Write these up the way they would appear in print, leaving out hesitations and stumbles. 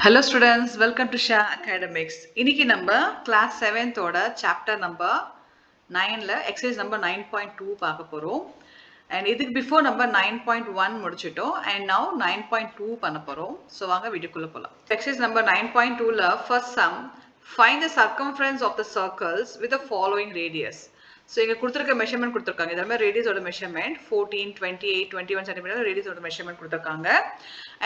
Hello students, welcome to Shah Academics. இன்னைக்கு நம்ம class 7th ஓட chapter number 9ல exercise number 9.2 பார்க்க போறோம். And இதுக்கு before நம்ம 9.1 முடிச்சிட்டோம் and now 9.2 பண்ண போறோம். So வாங்க வீடியோக்குள்ள போலாம். Exercise number 9.2ல first sum, find the circumference of the circles with the following radius. So இங்க கொடுத்திருக்க மெஷர்மென்ட் கொடுத்திருக்காங்க. இதெல்லாம் ரேடியஸோட மெஷர்மென்ட் 14, 28, 21 cm ரேடியஸோட மெஷர்மென்ட் கொடுத்திருக்காங்க.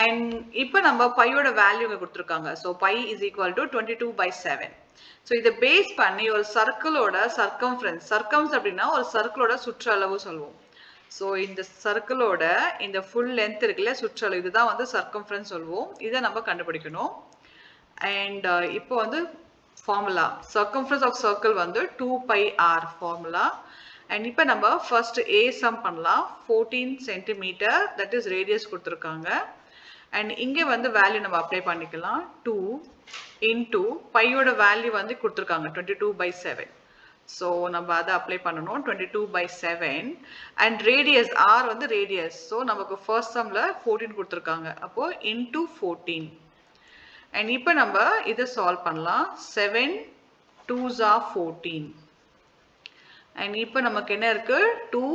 And இப்போ நம்ம பையோட வேல்யூ இங்க கொடுத்திருக்காங்க. So pi is equal to 22/7. So இத பேஸ் பண்ணி ஒரு சர்க்கிளோட சர்க்கம்ஃபரன்ஸ், சர்க்கம்ஸ் அப்படின்னா ஒரு சர்க்கிளோட சுற்றளவு சொல்லுவோம். So இந்த சர்க்கிளோட இந்த ஃபுல் லென்த் இருக்குல்ல சுற்றளவு, இதுதான் வந்து சர்க்கம்ஃபரன்ஸ் சொல்லுவோம். இதை நம்ம கண்டுபிடிக்கணும். And இப்போ வந்து formula circumference of circle வந்து 2πr formula. And இப்போ நம்ம first a sum பண்ணலாம். 14 cm that is radius கொடுத்திருக்காங்க. And இங்க வந்து வேல்யூ நம்ம அப்ளை பண்ணிக்கலாம். 2 into பையோட வேல்யூ வந்து கொடுத்திருக்காங்க 22/7. So நம்ம அதை அப்ளை பண்ணணும் 22/7. And radius r வந்து radius. So நமக்கு first sumல 14 கொடுத்திருக்காங்க. அப்போ into 14. And இப்போ நம்ம இதை சால்வ் பண்ணலாம். 7 2s are 14. And இப்போ நமக்கு என்ன இருக்கு 2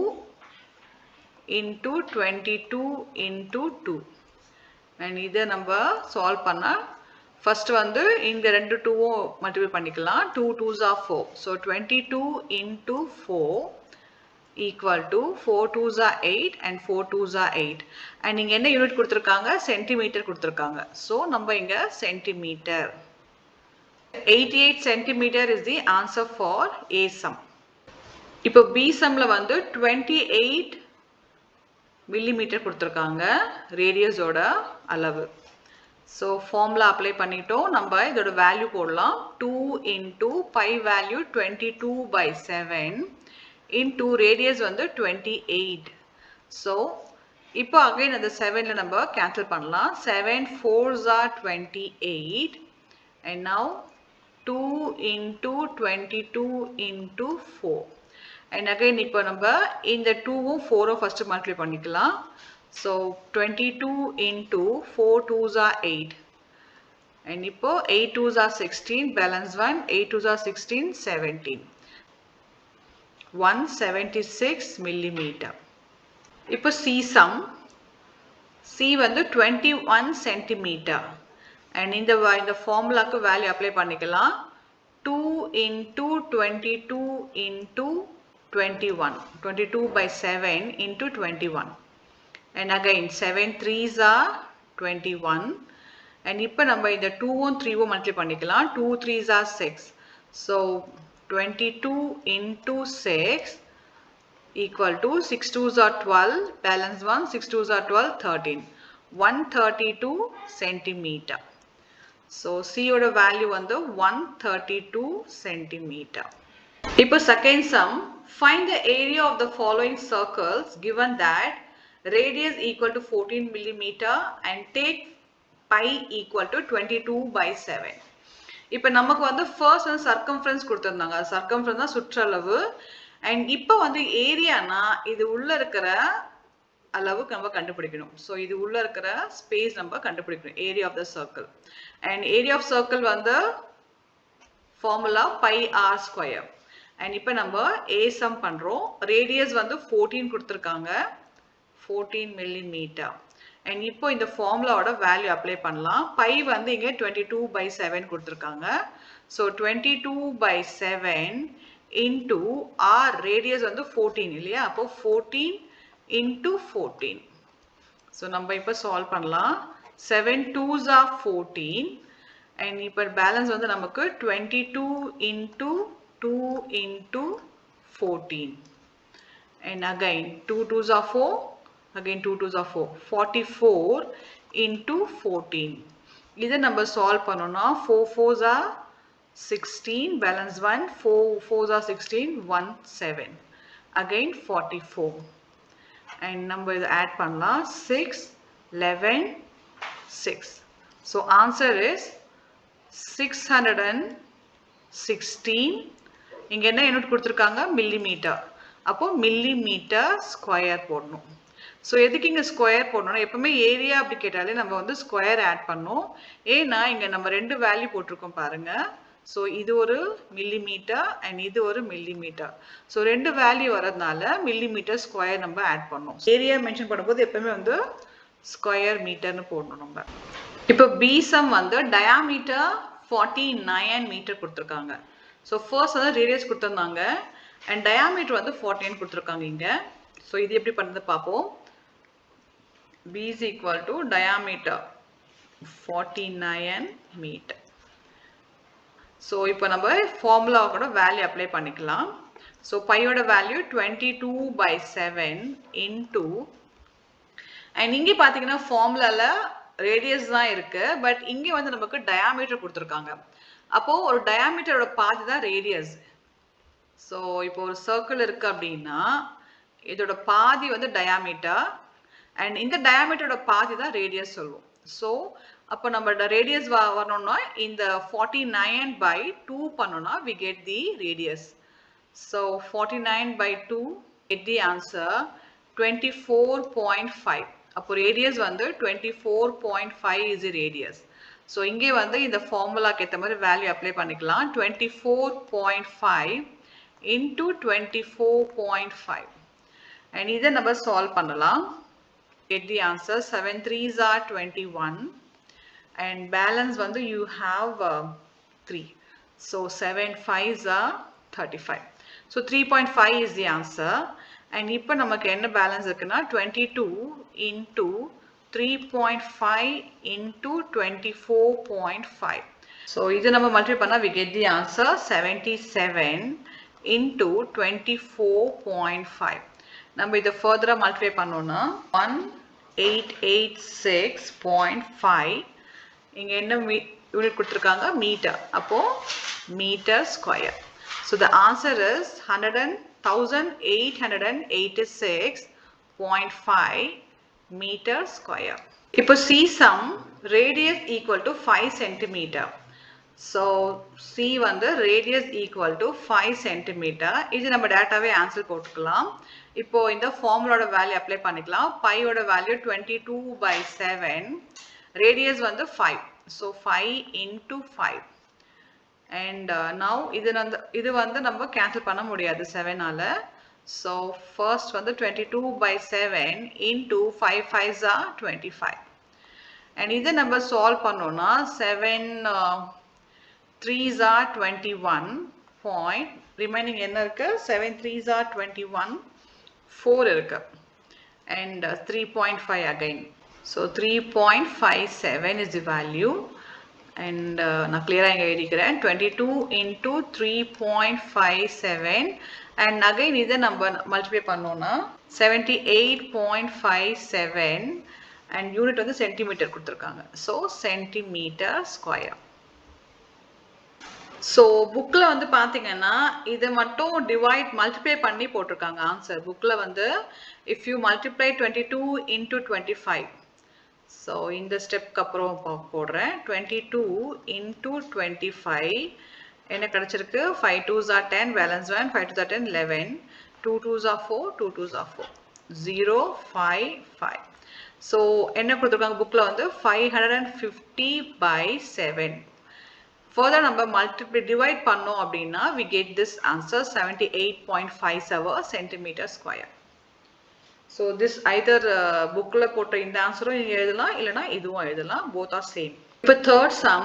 into 22 into 2. And இதை நம்ம சால்வ் பண்ணா ஃபர்ஸ்ட் வந்து இங்க ரெண்டு 2வும் மல்டிப்ளை பண்ணிக்கலாம். 2 2s are 4. So 22 into 4 equal to 4 2s are 8 and 4 2s are 8. And இங்க என்ன யூனிட் கொடுத்திருக்காங்க சென்டிமீட்டர் கொடுத்திருக்காங்க. So நம்ம இங்க centimetre. 88 centimeter is the answer for A sum. இப்போ B sumல வந்து 28 millimeter கொடுத்திருக்காங்க ரேடியஸோட அளவு. So formula apply பண்ணிட்டோம். நம்ம இதோட வேல்யூ போடலாம். 2 into pi value 22/7 into radius வந்து 28. So இப்போ again அந்த 7ல நம்ம cancel பண்ணலாம். 7 4s are 28. And now 2 into 22 into 4. And again இப்போ நம்ம இந்த 2வும் 4ம் first multiply பண்ணிக்கலாம். So 22 into 4 2s are 8. And இப்போ 8 2s are 16, balance 1, 8 2s are 16, 17. 176 millimeter. இப்போ C sum. C வந்து 21 centimeter. And இந்த ஃபார்முலாக்கு வேல்யூ அப்ளை பண்ணிக்கலாம். 2 into 22 into 21. 22/7 into 21. And again 7 3s are 21. And இப்போ நம்ம இந்த 2வும் 3வும் மல்டிப்ளை பண்ணிக்கலாம். 2 3s are 6. So 22 into 6 equal to 6 2s are 12, balance 1, 6 2s are 12, 13. 132 centimeter. So C ஓட value வந்து 132 centimeter. இப்போ second sum, find the area of the following circles given that radius equal to 14 millimeter and take pi equal to 22/7. இப்போ நமக்கு வந்து first வந்து circumference கொடுத்திருந்தாங்க. circumference தான் சுற்றளவு. And இப்போ வந்து ஏரியானா இது உள்ள இருக்கிற அளவுக்கு நம்ம கண்டுபிடிக்கணும். So இது உள்ள இருக்கிற ஸ்பேஸ் நம்ம கண்டுபிடிக்கணும். Area of the circle. And area of circle வந்து formula pi r square. And இப்போ நம்ம A sum பண்றோம். ரேடியஸ் வந்து 14 கொடுத்திருக்காங்க. 14 millimeter. And இப்போ இந்த ஃபார்முலாவோட வேல்யூ அப்ளை பண்ணலாம். pi வந்து இங்க 22/7 கொடுத்திருக்காங்க. So 22/7 into r radius வந்து 14 இல்லையா? அப்போ 14 into 14. So நம்ம இப்போ சால்வ் பண்ணலாம். 7 2s are 14. And இப்போ பேலன்ஸ் வந்து நமக்கு 22 into 2 into 14. And again 2 2s are 4. Again 2 2s are 4. 44 into 14. இதை நம்ம சால்வ் பண்ணோம்னா 4 4s are 16, balance 1, 4 4s are 16, 1 7. Again 44. And நம்ம இதை add பண்ணலாம். 6 11 6. So answer is 616. இங்க என்ன யூனிட் கொடுத்திருக்காங்க millimeter. அப்போ millimeter square போடணும். ஸோ எதுக்கு இங்கே ஸ்கொயர் போடணும்னா எப்பவுமே ஏரியா அப்படி கேட்டாலே நம்ம வந்து ஸ்கொயர் ஆட் பண்ணோம். ஏன்னா இங்கே நம்ம 2 வேல்யூ போட்டிருக்கோம் பாருங்க. ஸோ இது ஒரு மில்லிமீட்டர் அண்ட் இது ஒரு மில்லிமீட்டர். ஸோ 2 வேல்யூ வரதுனால மில்லிமீட்டர் ஸ்கொயர் நம்ம ஆட் பண்ணோம். ஏரியா மென்ஷன் பண்ணும்போது எப்பவுமே வந்து ஸ்கொயர் மீட்டர்னு போடணும் நம்ம. இப்போ பி சம் வந்து டயாமீட்டர் 49 மீட்டர் கொடுத்துருக்காங்க. ஸோ ஃபர்ஸ்ட் வந்து ரேடியஸ் கொடுத்துருந்தாங்க அண்ட் டயாமீட்டர் வந்து 49 கொடுத்துருக்காங்க இங்கே. ஸோ இது எப்படி பண்ணுறது பார்ப்போம். B is equal to diameter 49 meter. So இப்போ நம்ம formula கூட value apply பண்ணிக்கலாம். So pi ஓட value 22/7 into and இங்கே பார்த்தீங்கன்னா formulaல radius தான் இருக்கு, but இங்கே வந்து நமக்கு diameter கொடுத்துருக்காங்க. அப்போ ஒரு diameter ஓட பாதி தான் radius. So இப்போ ஒரு circle இருக்கு அப்படின்னா இதோட பாதி வந்து diameter and இந்த diameter ஓட பாதி தான் radius சொல்லுவோம். So அப்போ நம்ம radius வரணும்னா இந்த 49/2 பண்ணோம்னா we get the radius. So 49/2 get the answer 24.5. அப்போ radius வந்து 24.5 is the radius. So இங்கே வந்து இந்த ஃபார்முலாக்கு ஏற்ற மாதிரி வேல்யூ அப்ளை பண்ணிக்கலாம். 24.5 into 24.5 and இதை நம்ம சால்வ் பண்ணலாம். Get the answer 7 3s are 21 and balance vandu you have 3. So 7 5s are 35. So 3.5 is the answer. And ipo namakku enna balance irukna 22 into 3.5 into 24.5. So idu nama multiply panna we get the answer 77 into 24.5. நம்ம இதை further multiply பண்ணோம்னா 1886.5 இங்க என்ன unit கொடுத்திருக்காங்க meter. அப்போ meter square. So the answer is 1886.5 meter square. இப்போ see sum radius equal to 5 centimeter. So C வந்து radius equal to 5 centimeter. இது நம்ம டேட்டாவே ஆன்சர் போட்டுக்கலாம். இப்போ இந்த ஃபார்முலாவோட வேல்யூ அப்ளை பண்ணிக்கலாம். பையோட வேல்யூ 22/7, ரேடியஸ் வந்து 5. ஸோ 5 into 5 and now இது வந்து நம்ம கேன்சல் பண்ண முடியாது 7ஆல. ஸோ ஃபர்ஸ்ட் வந்து 22/7 into 5 5s are 25 and இதை நம்ம சால்வ் பண்ணோம்னா 7 3s are 21 point remaining என்ன இருக்கு 7 3s are 21 4 இருக்கு and 3.5 again. So 3.57 is the value and நான் clear-ஆ இங்க எழுதிக்கிறேன் 22 into 3.57 and again இதை நம்ம multiply பண்ணோம்னா 78.57 and unit வந்து சென்டிமீட்டர் கொடுத்திருக்காங்க. So centimeter square. ஸோ புக்கில் வந்து பார்த்தீங்கன்னா இதை மட்டும் டிவைட் மல்டிப்ளை பண்ணி போட்டிருக்காங்க ஆன்சர். புக்கில் வந்து if you multiply 22 into 25. So இந்த ஸ்டெப்க்கு அப்புறம் போடுறேன் 22 into 25 என்ன கிடச்சிருக்கு 5 2s are 10 balance 1 5 2s are 10 11 2 2s are 4 2 2s are 4 0 5 5. So என்ன கொடுத்துருக்காங்க புக்கில் வந்து 550/7. Further number multiply divide பண்ணோம் அப்படின்னா we get this answer 78.57 centimeter square. So this either bookல போட்ட இந்த ஆன்சரும் நீங்க எழுதலாம் இல்லனா இதுவும் எழுதலாம், both are same. இப்போ third sum,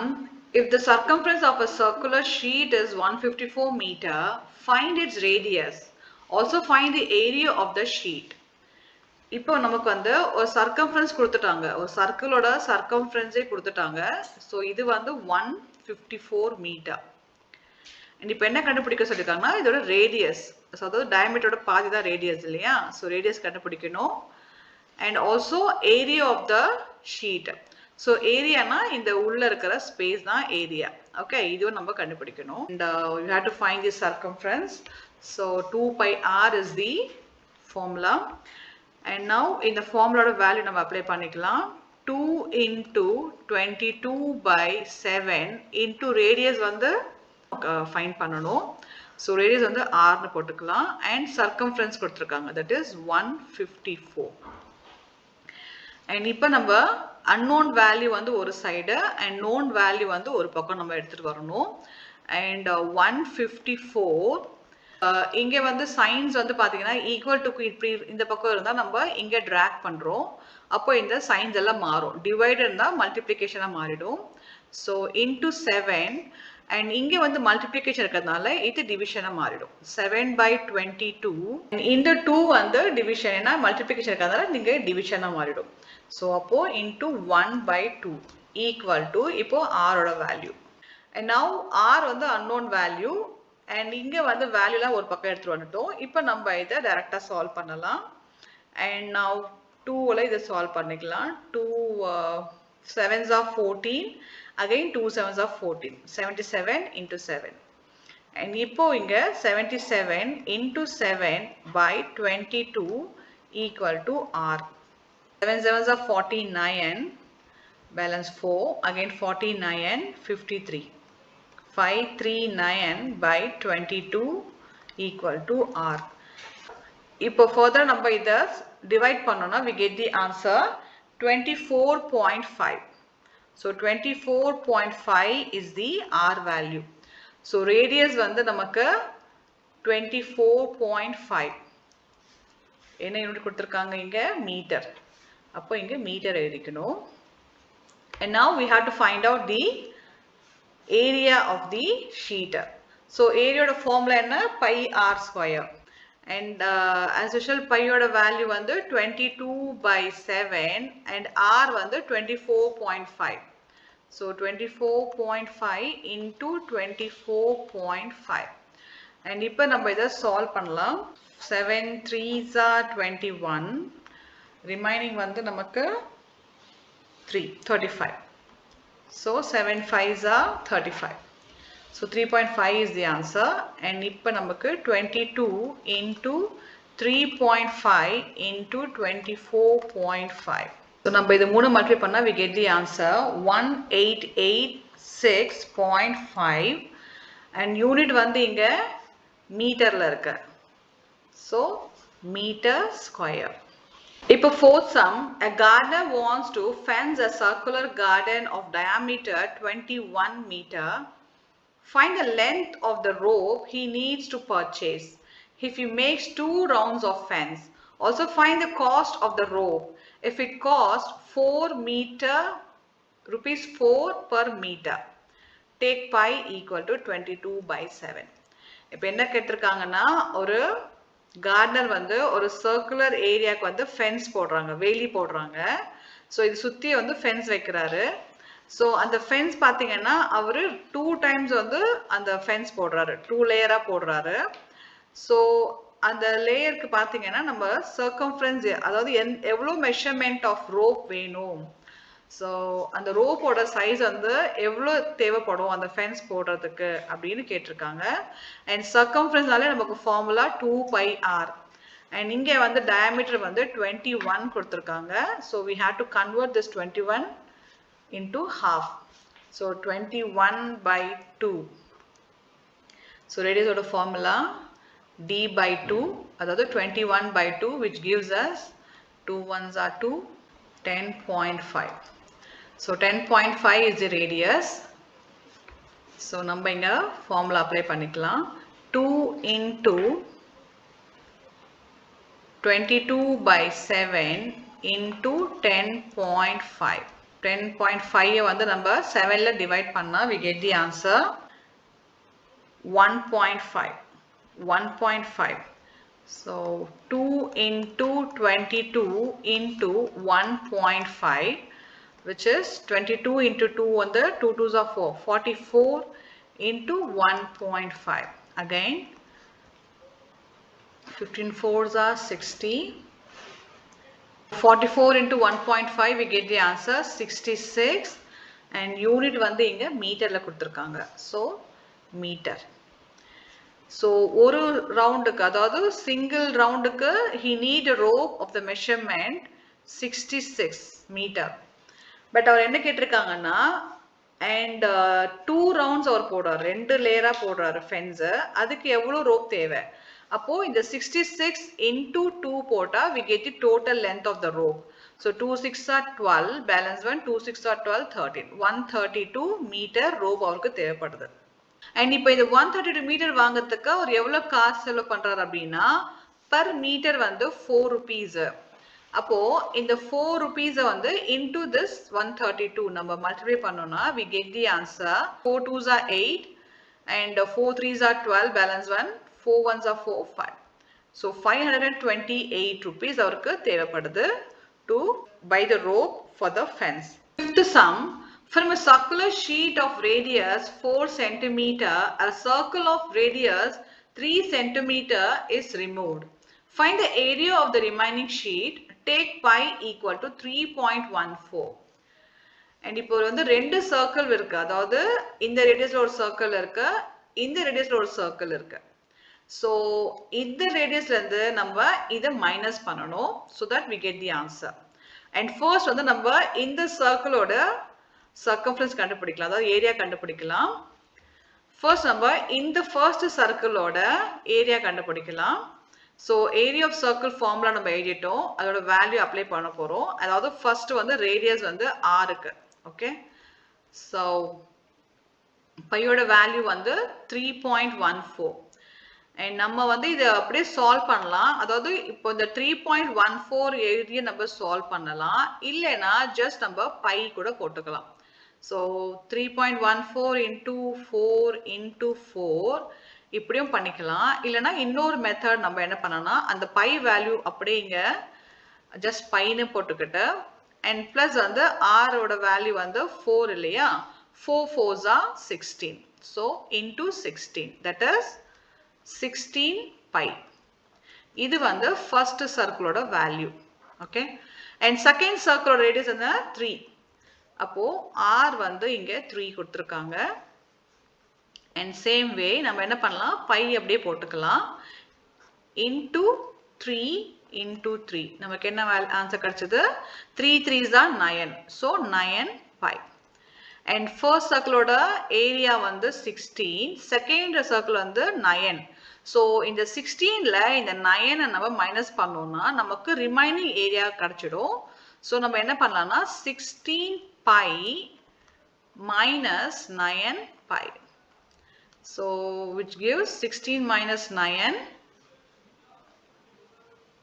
if the circumference of a circular sheet is 154 meter, find its radius. Also find the area of the sheet. இப்போ நமக்கு வந்து ஒரு சர்க்கம்ஃபரன்ஸ் கொடுத்துட்டாங்க, ஒரு சர்க்கிளோட சர்க்கம்ஃபரன்ஸே கொடுத்துட்டாங்க. ஸோ இது வந்து 154 மீட்டர். இப்போ என்ன கண்டுபிடிக்க சொல்லியிருக்காங்கன்னா இதோட ரேடியஸ், ஸோ அதாவது டயமீட்டரோட பாதி தான் ரேடியஸ் இல்லையா. ஸோ ரேடியஸ் கண்டுபிடிக்கணும் and also area of the sheet. So ஏரியானா இந்த உள்ள இருக்கிற ஸ்பேஸ் தான் ஏரியா. ஓகே, இதுவும் நம்ம கண்டுபிடிக்கணும். And you have to find the circumference. So 2πr is the formula. And now in the formula value நம்ம apply பண்ணிக்கலாம். 2 into 22/7 into radius வந்து find பண்ணணும். So radius வந்து r னு போட்டுக்கலாம் and circumference கொடுத்திருக்காங்க, that is 154. அண்ட் இப்போ நம்ம unknown வேல்யூ வந்து ஒரு சைடு அண்ட் known வேல்யூ வந்து ஒரு பக்கம் நம்ம எடுத்துட்டு வரணும். அண்ட் 154 இங்கே வந்து சைன்ஸ் வந்து பார்த்தீங்கன்னா ஈக்குவல் டு இப்படி இந்த பக்கம் இருந்தால் நம்ம இங்கே ட்ராக் பண்ணுறோம். அப்போ இந்த சைன்ஸ் எல்லாம் மாறும். டிவைட் இருந்தால் மல்டிப்ளிகேஷனாக மாறிடும். ஸோ இன்டூ 7 அண்ட் இங்கே வந்து மல்டிப்ளிகேஷன் இருக்கிறதுனால இது டிவிஷனாக மாறிடும். 7/22 இந்த 2 வந்து டிவிஷன், ஏன்னா மல்டிப்ளிகேஷன் இருக்கிறதுனால நீங்கள் டிவிஷனாக மாறிடும். ஸோ அப்போது இன்டூ 1/2 ஈக்குவல் டு இப்போ ஆரோட வேல்யூ. அண்ட் நவ் ஆர் வந்து அன்னோன் வேல்யூ அண்ட் இங்கே வந்து வேல்யூலாம் ஒரு பக்கம் எடுத்துகிட்டு வந்துட்டோம். இப்போ நம்ம இதை டைரெக்டாக சால்வ் பண்ணலாம். அண்ட் நவ் 2ல் இதை சால்வ் பண்ணிக்கலாம். 2 7s are 14, again 2 7s are 14, 77 into 7. And இப்போ இங்க 77 into 7/22 equal to R. 7 7s are 49, balance 4, again 49, 53. 539/22 equal to R. இப்போ further நம்ம இதை divide பண்ணோம்னா we get the answer 24.5. So 24.5 is the R value. So radius வந்து நமக்கு 24.5. என்ன unit கொடுத்திருக்காங்க இங்க? மீட்டர். அப்போ இங்க மீட்டர் எழுதிக்கணும். And now we have to find out the area of the sheet. So area ஓட formula என்ன? Pi R square. And as usual pi oda value வந்து 22/7 and R வந்து 24.5. So 24.5 into 24.5. And இப்போ நம்ம இதை solve பண்ணலாம். 7 3s are 21. Remaining வந்து நமக்கு 35. So 7 5s are 35. So 3.5 is the answer. And இப்போ நமக்கு 22 into 3.5 into 24.5. So நம்ம இது மூணு multiply பண்ணா we get the answer 1886.5 and unit வந்து இங்க மீட்டர்ல இருக்கு. So meter square. இப்போ fourth sum, a gardener wants to fence a circular garden of diameter 21 meter. Find the length of the rope he needs to purchase if he makes 2 rounds of fence. Also find the cost of the rope if it costs 4 meter, rupees 4 per meter. Take pi equal to 22/7. இப்போ என்ன கேட்டிருக்காங்கன்னா, ஒரு gardener வந்து ஒரு circular ஏரியாவுக்கு வந்து fence போடுறாங்க, வேலி போடுறாங்க. ஸோ இது சுற்றி வந்து ஃபென்ஸ் வைக்கிறாரு. ஸோ அந்த ஃபென்ஸ் பார்த்தீங்கன்னா அவர் 2 times வந்து அந்த ஃபென்ஸ் போடுறாரு, 2 லேயராக போடுறாரு. ஸோ அந்த லேயருக்கு பார்த்தீங்கன்னா நம்ம சர்க்கம்ஃபரன்ஸ், அதாவது எவ்வளோ மெஷர்மெண்ட் ஆஃப் ரோப் வேணும், ஸோ அந்த ரோப்போட சைஸ் வந்து எவ்வளோ தேவைப்படும் அந்த ஃபென்ஸ் போடுறதுக்கு அப்படின்னு கேட்டிருக்காங்க. அண்ட் சர்க்கம்ஃபரன்ஸ்னாலே நமக்கு ஃபார்முலா 2πr. அண்ட் இங்கே வந்து டயாமீட்டர் வந்து 21 கொடுத்துருக்காங்க. So we have to convert this 21 into half. So 21/2. So radius of the formula d/2, அதாவது 21/2, which gives us 2 1s are 2, 10.5. So 10.5 is the radius. So நம்ம இங்க formula apply பண்ணிக்கலாம். 2 into 22/7 into 10.5. 10.5 வந்து நம்ம 7ல divide பண்ணா we get the answer 1.5. 1.5. So 2 into 22 into 1.5, which is 22 into 2 வந்து 2 2s are 4. 44 into 1.5. Again 15 4s are 60. 44 into 1.5 we get the answer 66. And unit வந்து இங்க மீட்டர்ல கொடுத்திருக்காங்க. So meter. So ஒரு ரவுண்டுக்கு, அதாவது சிங்கிள் ரவுண்டுக்கு he need a rope of the measurement 66 meter. But அவர் என்ன கேட்டிருக்காங்கன்னா, அண்ட் 2 rounds அவர் போடுறாரு, 2 லேயரா போடுறாரு ஃபென்ஸ். அதுக்கு எவ்வளோ ரோப் தேவை? அப்போ இந்த 66 into 2 போட்டா we get the total length of the rope. So 2 6 are 12, balance 1, 2 6 are 12, 13. 132 meter rope அவருக்கு தேவைப்படுது. அண்ட் இப்போ இது 132 மீட்டர் வாங்குறதுக்கு அவர் எவ்வளவு காசு செலவு பண்றாரு அப்படின்னா per மீட்டர் வந்து 4 rupees. அப்போ இந்த 4 rupees வந்து into this 132 நம்ம multiply பண்ணோம்னா we get the answer. 4 2s are 8 and 4 3s are 12, balance 1, 4 1s are 4, 5. So 528 rupees அவருக்கு தேவைப்படுது to buy the rope for the fence. Fifth sum, from a circular sheet of radius 4 cm, a circle of radius 3 cm is removed. Find the area of the remaining sheet. Take pi equal to 3.14. And இப்போ வந்து ரெண்டு circle இருக்கு, அதாவது இந்த ரேடியஸ்ல ஒரு circle இருக்கு, இந்த ரேடியஸ்ல ஒரு சர்க்கிள் இருக்கு. So இந்த ரேடியஸ்ல இருந்து நம்ம இதை மைனஸ் பண்ணணும் so that we get the answer. And first வந்து நம்ம இந்த சர்க்கிளோட circumference கண்டுபிடிக்கலாம், அதாவது ஏரியா கண்டுபிடிக்கலாம். First நம்ம இந்த first சர்க்கிளோட ஏரியா கண்டுபிடிக்கலாம். So area of circle formula நம்ம எழுதிட்டோம், அதோட வேல்யூ அப்ளை பண்ண போறோம். அதாவது first வந்து ரேடியஸ் வந்து r க்கு. ஓகே, so பையோட வேல்யூ வந்து 3.14. and நம்ம வந்து இதை அப்படியே சால்வ் பண்ணலாம். அதாவது இப்போ இந்த 3.14 எழுதிய நம்ம சால்வ் பண்ணலாம், இல்லைன்னா ஜஸ்ட் நம்ம பை கூட போட்டுக்கலாம். ஸோ 3.14 into 4 into 4 இப்படியும் பண்ணிக்கலாம். இல்லைன்னா இன்னொரு மெத்தட் நம்ம என்ன பண்ணோம்னா அந்த பை வேல்யூ அப்படியே இங்க ஜஸ்ட் பைன்னு போட்டுக்கிட்டு அண்ட் பிளஸ் வந்து ஆரோட வேல்யூ வந்து 4 இல்லையா, 4 4s are 16. So into 16, that is 16 pi. இது வந்து first circle value. Okay, and second circle radius என்ன 3. அப்போ r வந்து இங்க 3 கொடுத்திருக்காங்க. and same way நம்ம என்ன பண்ணலாம், pi அப்படியே போட்டுக்கலாம். into 3 into 3 நமக்கு என்ன ஆன்சர் கிடைச்சது, 3 3s are 9. so 9 pi. and first circle area வந்து 16, second circle வந்து 9. so இந்த 16ல இந்த 9 நம்ம மைனஸ் பண்ணோம்னா நமக்கு ரிமைனிங் ஏரியா கிடைச்சிடும். so நம்ம என்ன பண்ணலாம்னா 16 pi minus 9 pi. so which gives 16 minus 9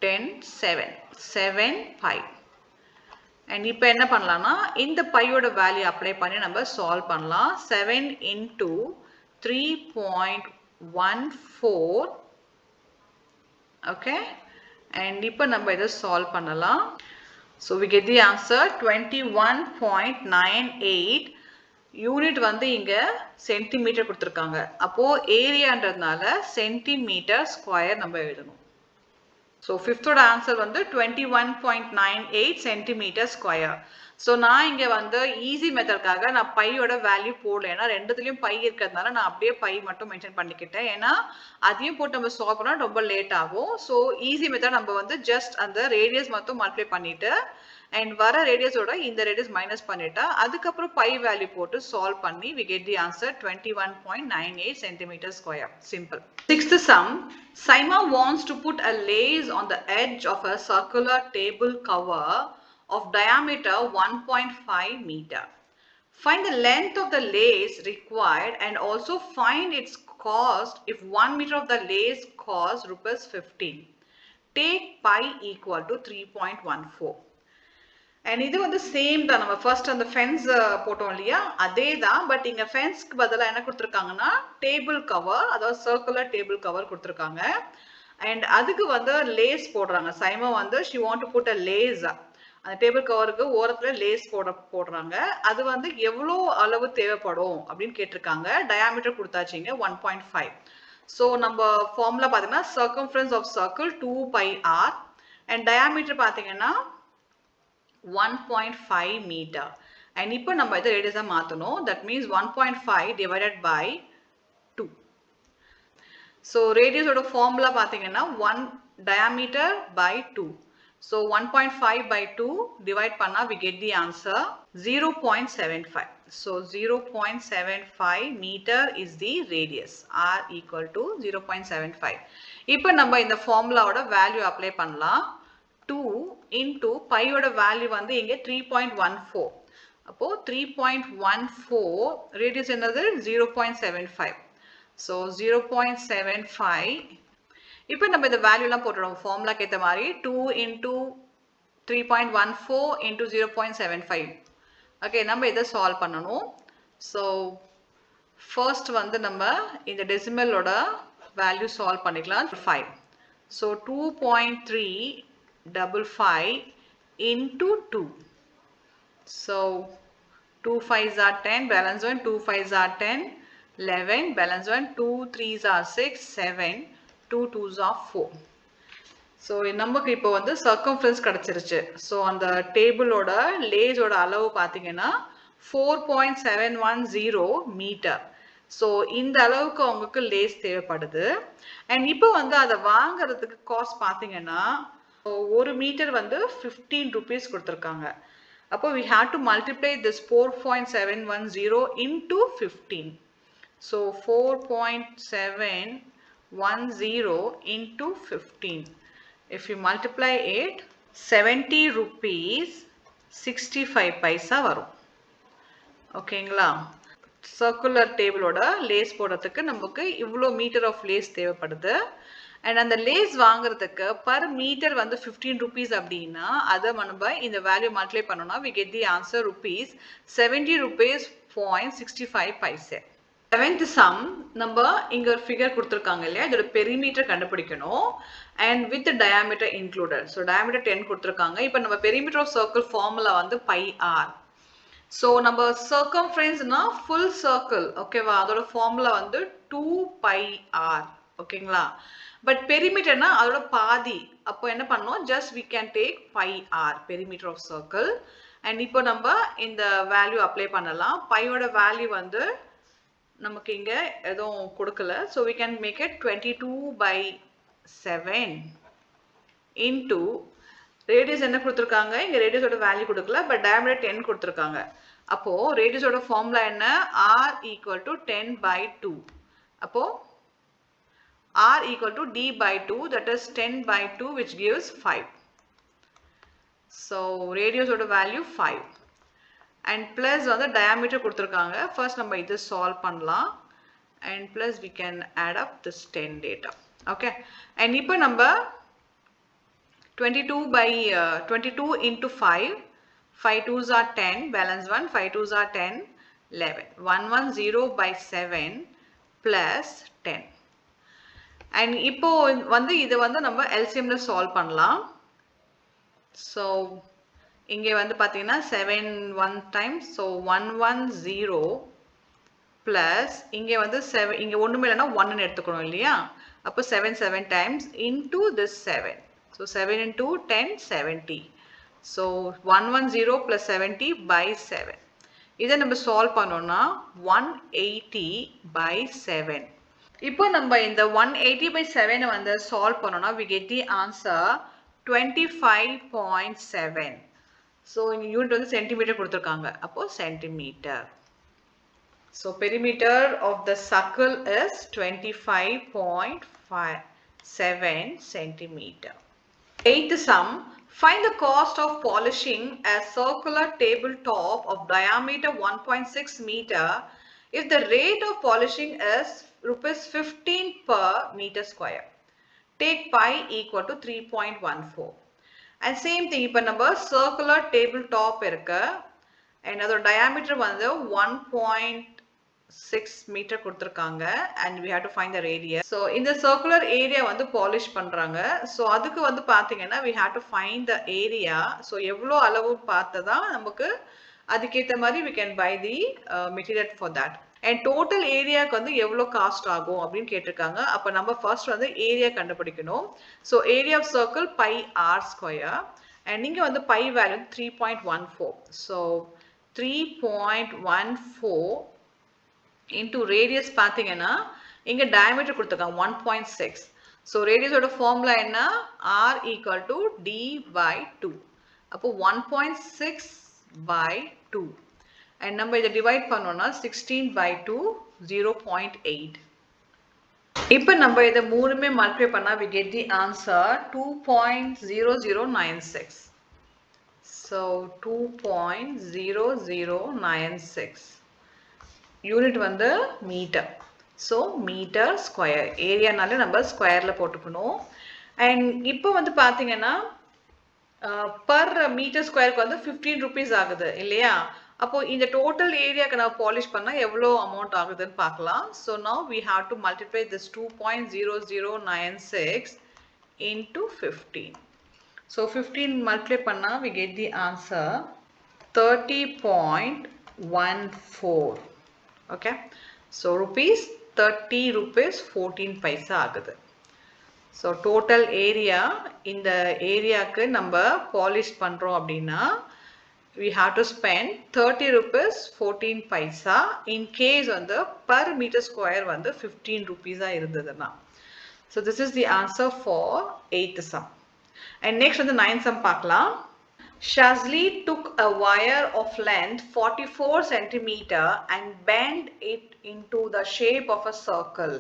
10 7 pi. and இப்போ என்ன பண்ணலாம்னா இந்த பையோட வேல்யூ அப்ளை பண்ணி நம்ம சால்வ் பண்ணலாம். 7 into 3.14. okay, and இப்போ நம்ம இதை சால்வ் பண்ணலாம். so we get the answer 21.98. Unit வந்து இங்க சென்டிமீட்டர் கொடுத்திருக்காங்க, அப்போ ஏரியான்றதுனால சென்டிமீட்டர் ஸ்கொயர் நம்ம எழுதணும். so fifth oda answer வந்து 21.98 centimeter square. so நான் இங்க வந்து ஈஸி மெத்தட்காக நான் பையோட வேல்யூ போடல, ஏன்னா ரெண்டுத்துலயும் பை இருக்கிறதுனால நான் அப்படியே பை மட்டும் மென்ஷன் பண்ணிக்கிட்டேன், ஏன்னா அதையும் போட்டு நம்ம சால்வ் பண்ணா ரொம்ப லேட் ஆகும். so ஈஸி மெத்தட் நம்ம வந்து ஜஸ்ட் அந்த ரேடியஸ் மட்டும் மல்டிப்ளை பண்ணிட்டு and வர ரேடியஸோட இந்த ரேடியஸ் மைனஸ் பண்ணிட்டா அதுக்கப்புறம் பை வேல்யூ போட்டு சால்வ் பண்ணி we get the answer 21.98 centimeter square. Simple. Sixth sum, Saima wants to put a lace on the edge of a circular table cover of diameter 1.5 meter. Find the length of the lace required and also find its cost if 1 meter of the lace costs rupees 15. Take pi equal to 3.14. and இது வந்து same தான், நம்ம first அந்த fence போட்டோம் இல்லையா அதே தான், but இங்க ஃபென்ஸ்க்கு பதிலா என்ன கொடுத்திருக்காங்கன்னா டேபிள் கவர், அதாவது சர்க்குலர் டேபிள் கவர் கொடுத்திருக்காங்க. and அதுக்கு வந்து லேஸ் போடுறாங்க. சைமா வந்து she want to put a lace, அந்த டேபிள் கவருக்கு ஓரத்துல லேஸ் போடுறாங்க. அது வந்து எவ்வளவு அளவு தேவைப்படும் அப்படின்னு கேட்டிருக்காங்க. டயாமீட்டர் கொடுத்தாச்சுங்க 1.5. so நம்ம ஃபார்முலா பாத்தீங்கன்னா circumference of circle 2 pi r and diameter பாத்தீங்கன்னா 1.5 meter. and இப்போ நம்ம இதை ரேடியஸா மாத்தணும், that means 1.5 divided by 2. so radius ஓட ஃபார்முலா பாத்தீங்கன்னா 1 diameter by 2. so 1.5 by 2 divide பண்ணா we get the answer 0.75. so 0.75 meter is the radius, r equal to 0.75. இப்போ நம்ம இந்த ஃபார்முலாவோட வேல்யூ அப்ளை பண்ணலாம். 2 into pi ஓட வேல்யூ வந்து இங்க 3.14. அப்போ 3.14 ரேடியஸ் என்னது 0.75. So 0.75. இப்போ நம்ம இந்த வேல்யூ எல்லாம் போட்டுறோம் ஃபார்முலாக்கு ஏத்த மாதிரி 2 into 3.14 into 0.75. ஓகே நம்ம இதை சால்வ் பண்ணணும். ஸோ ஃபர்ஸ்ட் வந்து நம்ம இந்த டெசிமலோட வேல்யூ சால்வ் பண்ணிக்கலாம் 5. So 2.355 into 2. So 2 5s are 10, balance 1, 2 5s are 10, 11, balance 1, 2 3s are 6, 7, 2 2s are 4. So நமக்கு இப்போ வந்து சர்க்கம்ஃபரன்ஸ் கிடைச்சிருச்சு. ஸோ அந்த டேபிளோட லேஜோட அளவு பார்த்தீங்கன்னா 4.710 மீட்டர். ஸோ இந்த அளவுக்கு அவங்களுக்கு லேஸ் தேவைப்படுது. அண்ட் இப்போ வந்து அதை வாங்குறதுக்கு காஸ்ட் பார்த்தீங்கன்னா 1 மீட்டர் வந்து 15 rupees கொடுத்துருக்காங்க. அப்போ we have to multiply this 4.710 into 15. So 4.710 into 15. If you multiply it, 70 rupees 65 paisa வரும். ஓகேங்களா? சர்க்குலர் டேபிளோட லேஸ் போடுறதுக்கு நமக்கு இவ்வளோ மீட்டர் ஆஃப் லேஸ் தேவைப்படுது. அண்ட் அந்த லேஸ் வாங்குறதுக்கு பர் மீட்டர் வந்து 15 rupees அப்படின்னா அதை நம்ம இந்த வேல்யூ மல்டிப்ளை பண்ணோம்னா we get the answer rupees 70 rupees 0.65 paise. 7th sum நம்ம இங்க ஒரு ஃபிகர் கொடுத்துருக்காங்க இல்லையா, இதோட பெரிமீட்டர் கண்டுபிடிக்கணும் and with diameter included. So diameter 10 கொடுத்துருக்காங்க. இப்போ நம்ம பெரிமீட்டர் ஆஃப் சர்க்கிள் ஃபார்முலா வந்து பை ஆர். ஸோ நம்ம சர்க்கம்ஃபரன்ஸ்னா ஃபுல் சர்க்கிள் ஓகேவா, அதோட ஃபார்முலா வந்து 2 pi r ஓகேங்களா. பட் பெரிமீட்டர்னா அதோட பாதி. அப்போ என்ன பண்ணோம், just we can take pi r perimeter of circle. And இப்போ நம்ம இந்த வேல்யூ அப்ளை பண்ணலாம். பையோட வேல்யூ வந்து நமக்கு இங்க எதுவும் கொடுக்கல. So we can make it 22/7 into radius என்ன கொடுத்துருக்காங்க, இங்க ரேடியஸோட வேல்யூ கொடுக்கல, பட் டயாமீட்டர் 10 கொடுத்துருக்காங்க. அப்போ ரேடியஸோட ஃபார்முலா என்ன, r equal to 10/2. அப்போ r equal to d/2, that is 10/2, which gives 5. So ரேடியஸோட வேல்யூ 5 and plus வந்து டயாமீட்டர் கொடுத்துருக்காங்க. ஃபர்ஸ்ட் நம்ம இது சால்வ் பண்ணலாம் and plus we can add up this 10 data. Okay, and இப்போ நம்ம 22 into 5, 5 2s are 10, balance 1, 5 2s are 10, 11, 110/7 plus 10. And இப்போ வந்து இது வந்து நம்ம LCMல சால்வ் பண்ணலாம். ஸோ இங்கே வந்து பார்த்தீங்கன்னா 7 1 times, ஸோ 110 plus இங்கே வந்து 7, இங்கே ஒன்றுமே இல்லைன்னா 1ன்னு எடுத்துக்கணும் இல்லையா. அப்போ 7 7 times into this 7. So 7 into 10, 70. So 110 plus 70/7. இதை நம்ம சால்வ் பண்ணோம்னா 180/7. இப்போ நம்ம இந்த 180/7 வந்து சால்வ் பண்ணோம்னா we get the answer 25.7. So இங்க யூனிட் வந்து சென்டிமீட்டர் கொடுத்துருக்காங்க. அப்போ centimetre. So perimeter of the circle is 25.7 centimeter. 8th sum, find the cost of polishing a circular tabletop of diameter 1.6 meter if the rate of polishing is rupees 15 per meter square. Take pi equal to 3.14. And same thing, இப்போ நம்ம circular tabletop இருக்கு and அதோட diameter வந்து 1.6 meter கொடுத்துருக்காங்க and we have to find the radius. So இந்த circular area வந்து polish பண்றாங்க. So அதுக்கு வந்து பார்த்தீங்கன்னா we have to find the area. So எவ்வளோ அளவு பார்த்ததான் நமக்கு அதுக்கேற்ற மாதிரி we can buy the material for that. And total ஏரியாவுக்கு வந்து எவ்வளோ காஸ்ட் ஆகும் அப்படின்னு கேட்டிருக்காங்க. அப்போ நம்ம ஃபர்ஸ்ட் வந்து ஏரியா கண்டுபிடிக்கணும். So area of circle pi r square and இங்கே வந்து pi value 3.14. So 3.14 into radius பார்த்தீங்கன்னா இங்கே டயாமீட்டர் கொடுத்துருக்காங்க 1.6. ஸோ ரேடியஸோட ஃபார்முலா என்ன, r equal to d/2. அப்போ 1.6/2 and நம்ம இதை டிவைட் பண்ணோம்னா 16/2 0.8. இப்போ நம்ம இதை மூணுமே மல்டிப்ளை பண்ணா we get the answer 2.0096. So 2.0096 unit வந்து மீட்டர். ஸோ மீட்டர் ஸ்கொயர், ஏரியானாலே நம்ம ஸ்கொயரில் போட்டுக்கணும். அண்ட் இப்போ வந்து பார்த்தீங்கன்னா பர் மீட்டர் ஸ்கொயருக்கு வந்து 15 rupees ஆகுது இல்லையா? அப்போ இந்த டோட்டல் ஏரியாவுக்கு நான் பாலிஷ் பண்ணால் எவ்வளோ அமௌண்ட் ஆகுதுன்னு பார்க்கலாம். So now we have to multiply this 2.0096 into 15. So 15 multiply பண்ணா we get the answer 30.14. Okay, so rupees 30 rupees 14 paisa ஆகுது. So total area இந்த ஏரியாக்கு நம்ம பாலிஷ் பண்றோம் அப்படின்னா we have to spend 30 rupees 14 paisa in case வந்து per meter square வந்து 15 rupees இருந்ததுன்னா. So this is the answer for 8th sum. And next on the 9th sum பார்க்கலாம். Shazli took a wire of length 44 centimeter and bent it into the shape of a circle.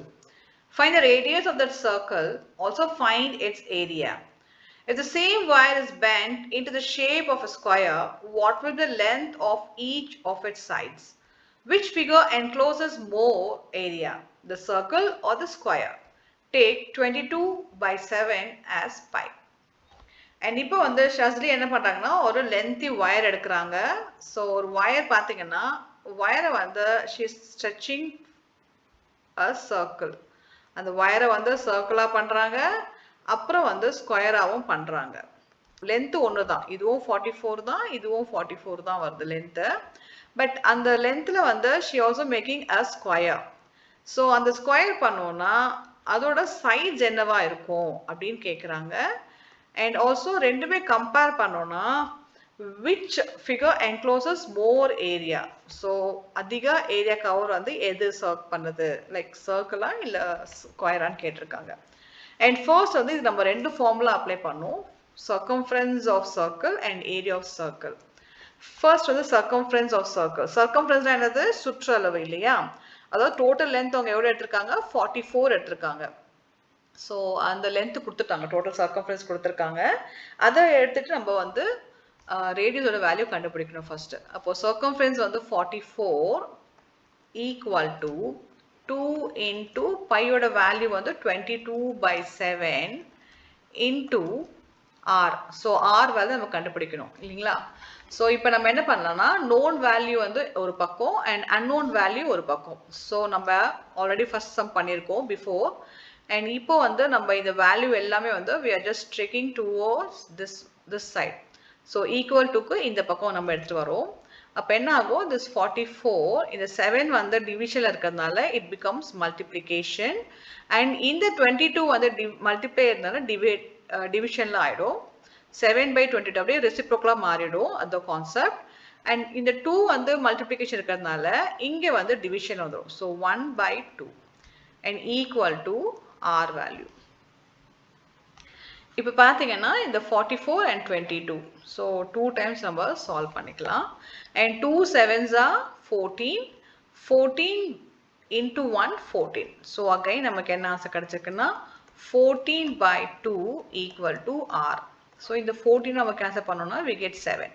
Find the radius of that circle. Also find its area. If the same wire is bent into the shape of a square, what will be the length of each of its sides? Which figure encloses more area, the circle or the square? Take 22/7 as pi. And இப்போ வந்து ஷஸ்லி என்ன பண்ணுறாங்கன்னா ஒரு lengthy wire எடுக்கிறாங்க. So ஒரு wire பார்த்தீங்கன்னா ஒயரை வந்து ஷீ ஸ்ட்ரெச்சிங் அ சர்க்கிள். அந்த ஒயரை வந்து சர்க்கிளாக பண்ணுறாங்க, அப்புறம் வந்து ஸ்கொயராகவும் பண்ணுறாங்க. லென்த்து ஒன்று தான், இதுவும் 44 தான், இதுவும் 44 தான் வருது லென்த்து. பட் அந்த லென்த்தில் வந்து she also making a square. So அந்த ஸ்கொயர் பண்ணோன்னா அதோட சைட்ஸ் என்னவா இருக்கும் அப்படின்னு கேட்குறாங்க. And also ரெண்டுமே கம்பேர் பண்ணோம்னா which figure encloses more area. So அதிக ஏரியா கவர் வந்து எது சர்க் பண்ணுது, லைக் சர்க்கிளா இல்லை ஸ்கொயரான்னு கேட்டிருக்காங்க. அண்ட் ஃபர்ஸ்ட் வந்து இது நம்ம ரெண்டு ஃபார்முலா அப்ளை பண்ணோம், circumference of circle and area of circle. First வந்து சர்க்கம்ஃபரன்ஸ் ஆஃப் சர்க்கிள். சர்க்கம்ஃபரன்ஸ்னா என்னது, சுற்றளவு இல்லையா? அதாவது டோட்டல் லென்த் அவங்க எவ்வளோ எடுத்திருக்காங்க, 44 எடுத்திருக்காங்க. ஸோ அந்த லென்த்து கொடுத்துட்டாங்க, டோட்டல் சர்க்கம்ஃபரன்ஸ் கொடுத்துருக்காங்க. அதை எடுத்துகிட்டு நம்ம வந்து ரேடியஸோட வேல்யூ கண்டுபிடிக்கணும் ஃபர்ஸ்ட். அப்போ சர்க்கம்ஃபரன்ஸ் வந்து 44 ஈக்குவல் டு 2 இன்டூ பையோட வேல்யூ வந்து 22/7 into r. So r value நம்ம கண்டுபிடிக்கணும் இல்லைங்களா? ஸோ இப்போ நம்ம என்ன பண்ணலாம்னா நோன் வேல்யூ வந்து ஒரு பக்கம் அண்ட் அன்னோன் வேல்யூ ஒரு பக்கம். ஸோ நம்ம ஆல்ரெடி ஃபர்ஸ்ட் சம் பண்ணியிருக்கோம் பிஃபோர். அண்ட் இப்போ வந்து நம்ம இந்த வேல்யூ எல்லாமே வந்து we are just checking towards this side. So equal டுக்கு இந்த பக்கம் நம்ம எடுத்துகிட்டு வரோம். அப்போ என்ன ஆகும், this 44 இந்த 7 வந்து டிவிஷனில் இருக்கிறதுனால it becomes multiplication. அண்ட் இந்த 22 வந்து மல்டிப்ளை இருந்தாலும் டிவிஷனில் ஆகிடும். 7/22 அப்படியே ரெசிப்ரோக்கலாக மாறிடும் அந்த கான்செப்ட். அண்ட் இந்த 2 வந்து மல்டிப்ளிகேஷன் இருக்கிறதுனால இங்கே வந்து டிவிஷன் வந்துடும். So 1/2 and equal to R value. இப்போ பார்த்தீங்கன்னா இந்த 44 and 22. ஸோ 2 times நம்ம சால்வ் பண்ணிக்கலாம். and 2 7s are 14. 14 into 1 14. So again நமக்கு என்ன ஆன்சர் கிடைச்சிருக்குன்னா 14/2 equal to R. ஸோ இந்த 14 நம்ம கேன்சல் பண்ணோம்னா we get 7.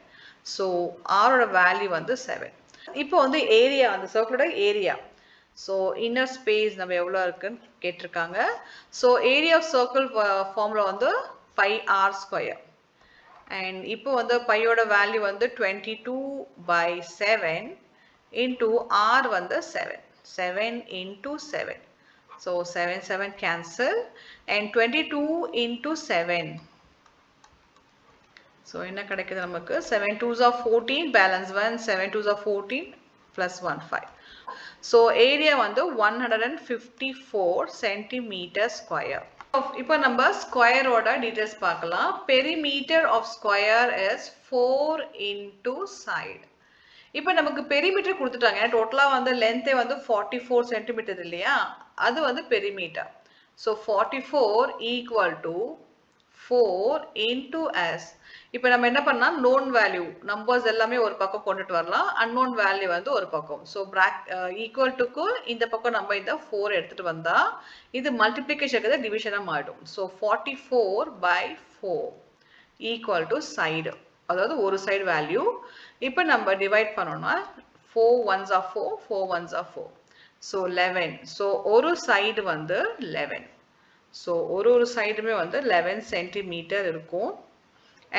ஸோ ஆரோட வேல்யூ வந்து 7. இப்போ வந்து ஏரியா, அந்த சர்க்கிளோட ஏரியா. ஸோ இன்னர் ஸ்பேஸ் நம்ம எவ்வளோ இருக்குன்னு கேட்டிருக்காங்க. So area of circle formula வந்து πr². அண்ட் இப்போ வந்து பையோட வேல்யூ வந்து 22/7 இன்டூ ஆர் வந்து 7. 7 into 7. So 7 7 cancel. And 22 into 7. So என்ன கிடைக்குது நமக்கு, 7 2s are 14, balance 1, 7 2s are 14 plus 1 5. So area வந்து 154 centimeter square. இப்போ நம்ம ஸ்கொயரோட டீட்டெயில்ஸ் பார்க்கலாம். Perimeter of square is 4 into side. இப்போ நமக்கு பெரிமீட்டர் கொடுத்துட்டாங்க. டோட்டலாக வந்து லென்த்தே வந்து 44 சென்டிமீட்டர் இல்லையா, அது வந்து perimeter. So 44 equal to 4 into s. இப்போ நம்ம என்ன பண்ணலாம், நோன் வேல்யூ நம்பர்ஸ் எல்லாமே ஒரு பக்கம் கொண்டுட்டு வரலாம், அன்னோன் வேல்யூ வந்து ஒரு பக்கம். ஸோ ஈக்குவல் டுக்கு இந்த பக்கம் நம்ம இந்த 4 எடுத்துட்டு வந்தா இது மல்டிப்ளிகேஷனுக்கு டிவிஷனாக மாறிடும். So 44/4 equal to side. அதாவது ஒரு சைடு வேல்யூ. இப்போ நம்ம டிவைட் பண்ணோம்னா 4 ones are 4, 4 ones are 4. So 11. So ஒரு சைடு வந்து 11. ஸோ ஒரு சைடுமே வந்து 11 சென்டிமீட்டர் இருக்கும்.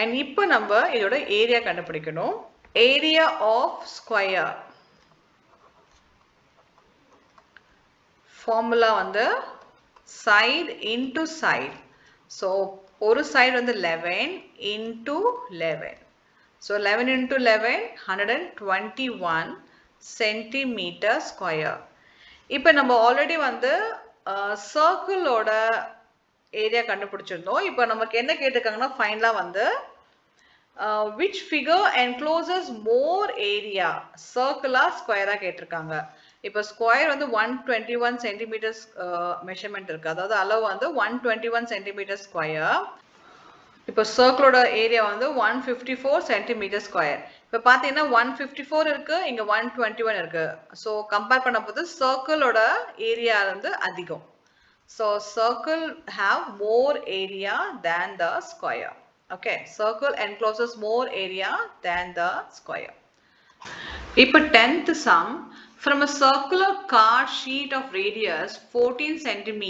அண்ட் இப்போ நம்ம இதோட ஏரியா கண்டுபிடிக்கணும். ஏரியா ஆஃப் ஸ்கொயர் ஃபார்முலா வந்து side into side. So ஒரு side வந்து 11 into 11. So 11 into 11 121 centimeter square. இப்போ நம்ம ஆல்ரெடி வந்து சர்க்கிளோட ஏரியா கண்டுபிடிச்சிருந்தோம். இப்போ நமக்கு என்ன கேட்டிருக்காங்கன்னா ஃபைனலா வந்து which figure encloses more area, circular square கேட்டிருக்காங்க. இப்போ ஸ்கொயர் வந்து 121 சென்டிமீட்டர் மெஷர்மெண்ட் இருக்கு. அதாவது அளவு வந்து 121 சென்டிமீட்டர் ஸ்கொயர். இப்போ சர்க்கிளோட ஏரியா வந்து 154 சென்டிமீட்டர் ஸ்கொயர். இப்போ பார்த்தீங்கன்னா 154 இருக்கு, இங்க 121 இருக்கு. ஸோ கம்பேர் பண்ணும்போது சர்க்கிளோட ஏரியா வந்து அதிகம். So circle have more area than the square. Okay, circle encloses more area than the square. இப்போ 10th sum, from a circular card sheet of radius 14 cm,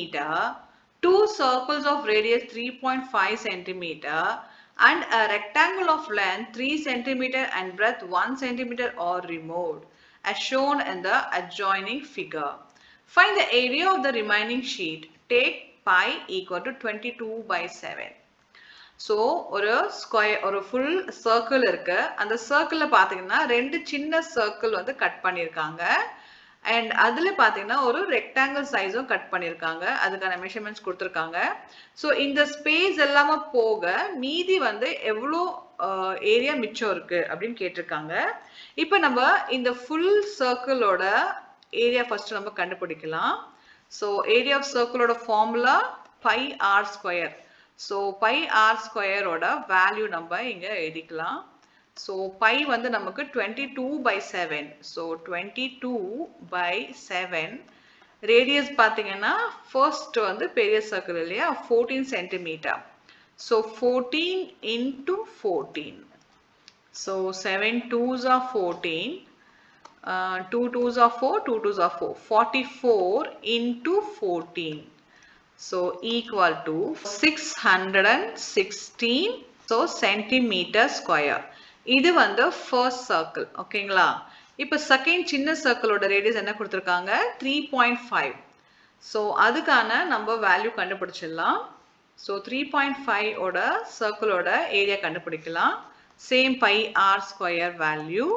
two circles of radius 3.5 cm and a rectangle of length 3 cm and breadth 1 cm are removed as shown in the adjoining figure. Find the area of the remaining sheet. Take pi equal to 22/7. So ஒரு square, ஒரு full circle இருக்கு. அந்த சர்க்கிளில் பார்த்தீங்கன்னா ரெண்டு சின்ன circle வந்து cut பண்ணியிருக்காங்க. அண்ட் அதில் பார்த்தீங்கன்னா ஒரு ரெக்டாங்கிள் சைஸும் கட் பண்ணியிருக்காங்க. அதுக்கான மெஷர்மெண்ட்ஸ் கொடுத்துருக்காங்க. ஸோ இந்த ஸ்பேஸ் எல்லாமே போக மீதி வந்து எவ்வளோ ஏரியா மிச்சம் இருக்கு அப்படின்னு கேட்டிருக்காங்க. இப்போ நம்ம இந்த ஃபுல் சர்க்கிளோட ஏரியா ஃபர்ஸ்ட் நம்ம கண்டுபிடிக்கலாம். ஸோ ஏரியா ஆஃப் சர்க்கிளோட formula pi r square. So pi r ஸ்கொயரோட வேல்யூ நம்ம இங்கே எழுதிக்கலாம். ஸோ பை வந்து நமக்கு 22/7. ஸோ 22/7. ரேடியஸ் பார்த்தீங்கன்னா ஃபர்ஸ்ட் வந்து பெரிய சர்க்கிள் இல்லையா, 14 centimetre. So 14 into 14. So 7 2s are 14. 2 2s are 4, 2 2s are 4. 44 into 14. So equal to 616 so centimeter square. இது வந்து first circle. ஓகேங்களா? இப்போ செகண்ட் சின்ன சர்க்கிளோட ரேடியஸ் என்ன கொடுத்துருக்காங்க, 3.5. ஸோ அதுக்கான நம்ம வேல்யூ கண்டுபிடிச்சிடலாம். ஸோ 3.5 ஓட சர்க்கிளோட ஏரியா கண்டுபிடிக்கலாம். Same pi r square value.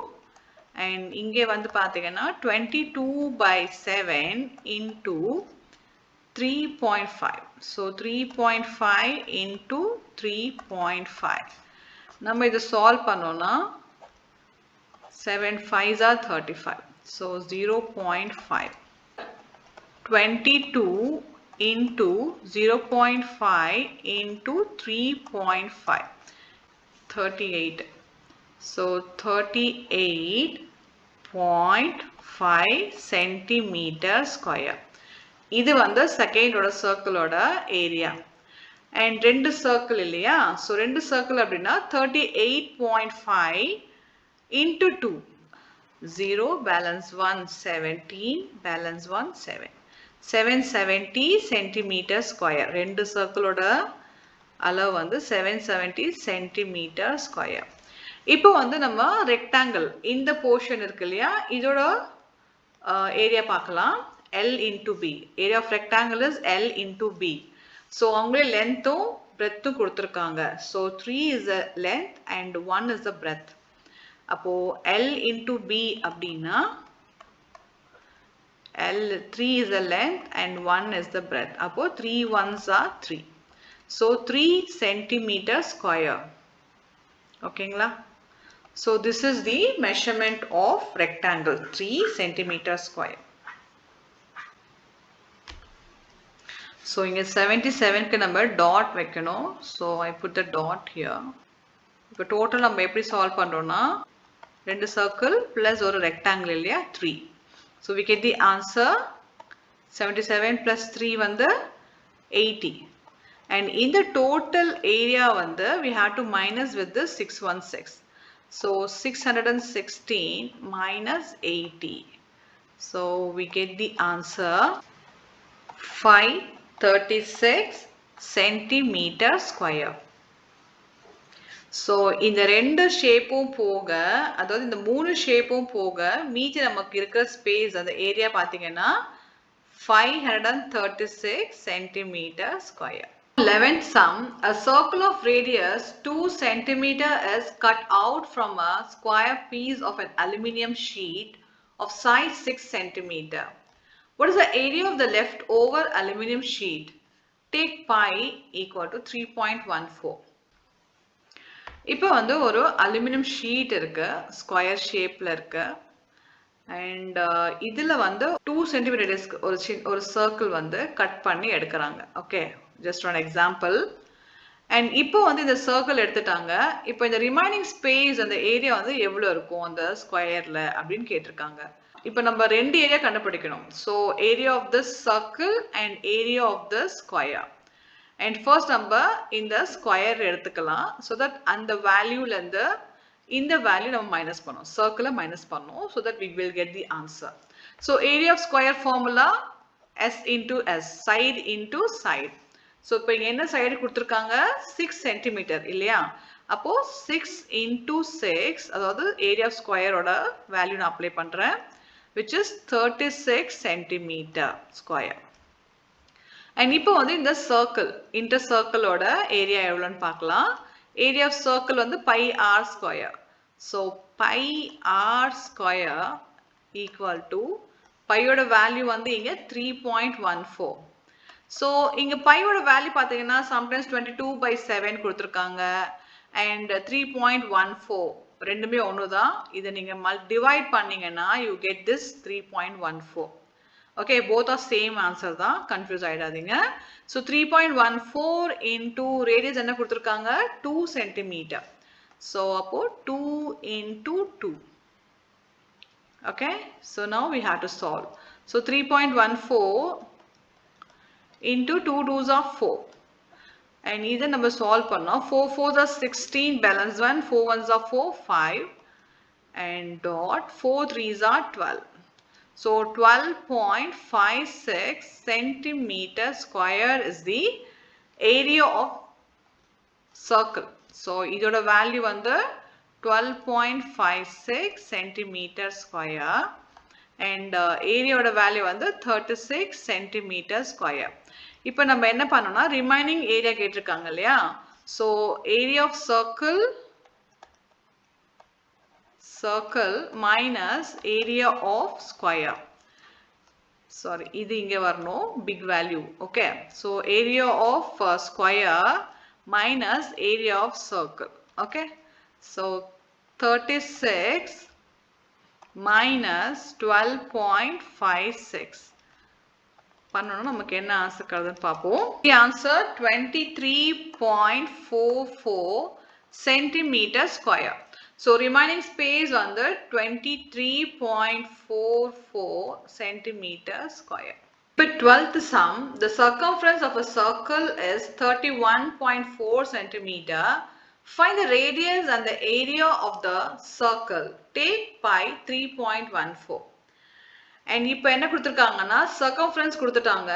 And இங்கே வந்து பார்த்தீங்கன்னா 22/7 into 3.5. So 3.5 into 3.5. நம்ம இதை சால்வ் பண்ணோம்னா 7 5s are 35. So 0.5. 22 into 0.5 into 3.5. 38. So 38.5 centimeter square. இது வந்து செகண்டோட சர்க்கிளோட ஏரியா. அண்ட் ரெண்டு சர்க்கிள் இல்லையா, ஸோ ரெண்டு சர்க்கிள் அப்படின்னா 38.5 into 2. 0 balance 1 17 balance 1 7. 770 centimetre square. ரெண்டு சர்க்கிளோட அளவு வந்து 770 சென்டிமீட்டர் ஸ்கொயர். இப்போ வந்து நம்ம ரெக்டாங்கிள் இந்த போர்ஷன் இருக்கு இல்லையா, இதோட ஏரியா பார்க்கலாம். L into B. Area of rectangle is L into B. So அவங்களே லென்த்தும் பிரெத்தும் கொடுத்துருக்காங்க. So 3 is the length and 1 is the breadth. அப்போ L into B அப்படின்னா L3 is the length and 1 is the breadth. அப்போ 3 1s are 3. So 3 centimeter square. ஓகேங்களா? So this is the measurement of rectangle, 3 centimeter square. So இங்க 77க்கு நம்ம dot வைக்கணும். So I put the dot here. இப்போ total நம்ம எப்படி solve பண்றோம்னா ரெண்டு சர்க்கிள் பிளஸ் ஒரு ரெக்டாங்கிள் இல்லையா 3. So we get the answer 77 plus 3 வந்து 80. and in the total area வந்து we have to minus with this 616. So 616 minus 80. So we get the answer 536 centimeter square. So இந்த ரெண்டு ஷேப்பும் போக, அதாவது இந்த மூணு ஷேப்பும் போக மீதி நமக்கு இருக்கிற ஸ்பேஸ் அந்த ஏரியா பார்த்தீங்கன்னா 536 centimeter square. 11th sum, a circle of radius 2 centimeter is cut out from a square piece of an aluminium sheet of size 6 centimeter. What is the area of the leftover aluminium sheet? Take pi equal to 3.14. இப்போ வந்து ஒரு aluminium sheet இருக்கு, square ஷேப்ல இருக்கு. And இதுல வந்து 2 centimetre ஒரு circle வந்து கட் பண்ணி எடுக்கிறாங்க. Okay, just one example. And இப்போ வந்து இந்த சர்க்கிள் எடுத்துட்டாங்க. இப்போ இந்த ரிமைனிங் ஸ்பேஸ் அந்த ஏரியா வந்து எவ்வளவு இருக்கும் அந்த ஸ்கொயர்ல அப்படின்னு கேட்டிருக்காங்க. இப்போ நம்ம ரெண்டு ஏரியா கண்டுபிடிக்கணும். So area of this circle and area of the square. And first நம்ம இந்த ஸ்கொயர் எடுத்துக்கலாம். so that அந்த வேல்யூல இருந்து இந்த வேல்யூ நம்ம மைனஸ் பண்ணோம், சர்க்கிளை மைனஸ் பண்ணோம், so that we will get the answer. So area of square formula s into s, side into side. so இப்போ இங்க என்ன சைடு கொடுத்திருக்காங்க 6 சென்டிமீட்டர் இல்லையா? அப்போ 6 into 6, அதாவது ஏரியா ஆஃப் ஸ்கொயரோட வேல்யூ நான் அப்ளை பண்றேன், which is 36 centimeter square. And இப்போ வந்து இந்த சர்க்கிள் இன்டர் சர்க்கிளோட ஏரியா எவ்வளோன்னு பார்க்கலாம். ஏரியா ஆஃப் சர்க்கிள் வந்து pi r square. So pi r square equal to பையோட வேல்யூ வந்து இங்கே 3.14. ஸோ இங்கே பையோட வேல்யூ பார்த்தீங்கன்னா சம்டைம்ஸ் 22/7 கொடுத்துருக்காங்க அண்ட் 3.14 ரெண்டுமே ஒன்று தான். இதை நீங்கள் டிவைட் பண்ணீங்கன்னா you get this 3.14. Okay, both are same answer தான், confuse ஆயிடாதீங்க. So 3.14 into radius என்ன கொடுத்திருக்காங்க 2 centimeter. So அப்போ 2 into 2. Okay, so now we have to solve. So 3.14 into 2 2s are 4. And இதை நம்ம solve பண்ணோம். 4 4s are 16, balance 1, 4 1s are 4, 5. And dot 4 3s are 12. So 12.56 centimeter square is the area of circle. So இதோட value வந்து 12.56 centimeter square and ஏரியாவோட value வந்து 36 centimeter square. இப்போ நம்ம என்ன பண்ணோம்னா ரிமைனிங் ஏரியா கேட்டிருக்காங்க இல்லையா? So area of circle minus area of square. Sorry, இது இங்க வரணும், big value. Okay, so area of square minus area of circle. Okay, so 36 minus 12.56 பண்ணனும். நமக்கு என்ன ஆன்சர் கிடைக்குதுன்னு பாப்போம். The answer 23.44 centimeter square. So remaining space on the 23.44 centimeter square. But 12th sum, the circumference of a circle is 31.4 centimeter. Find the radius and the area of the circle. Take pi 3.14. And இப்போ என்ன கொடுத்திருக்காங்கன்னா circumference கொடுத்துட்டாங்க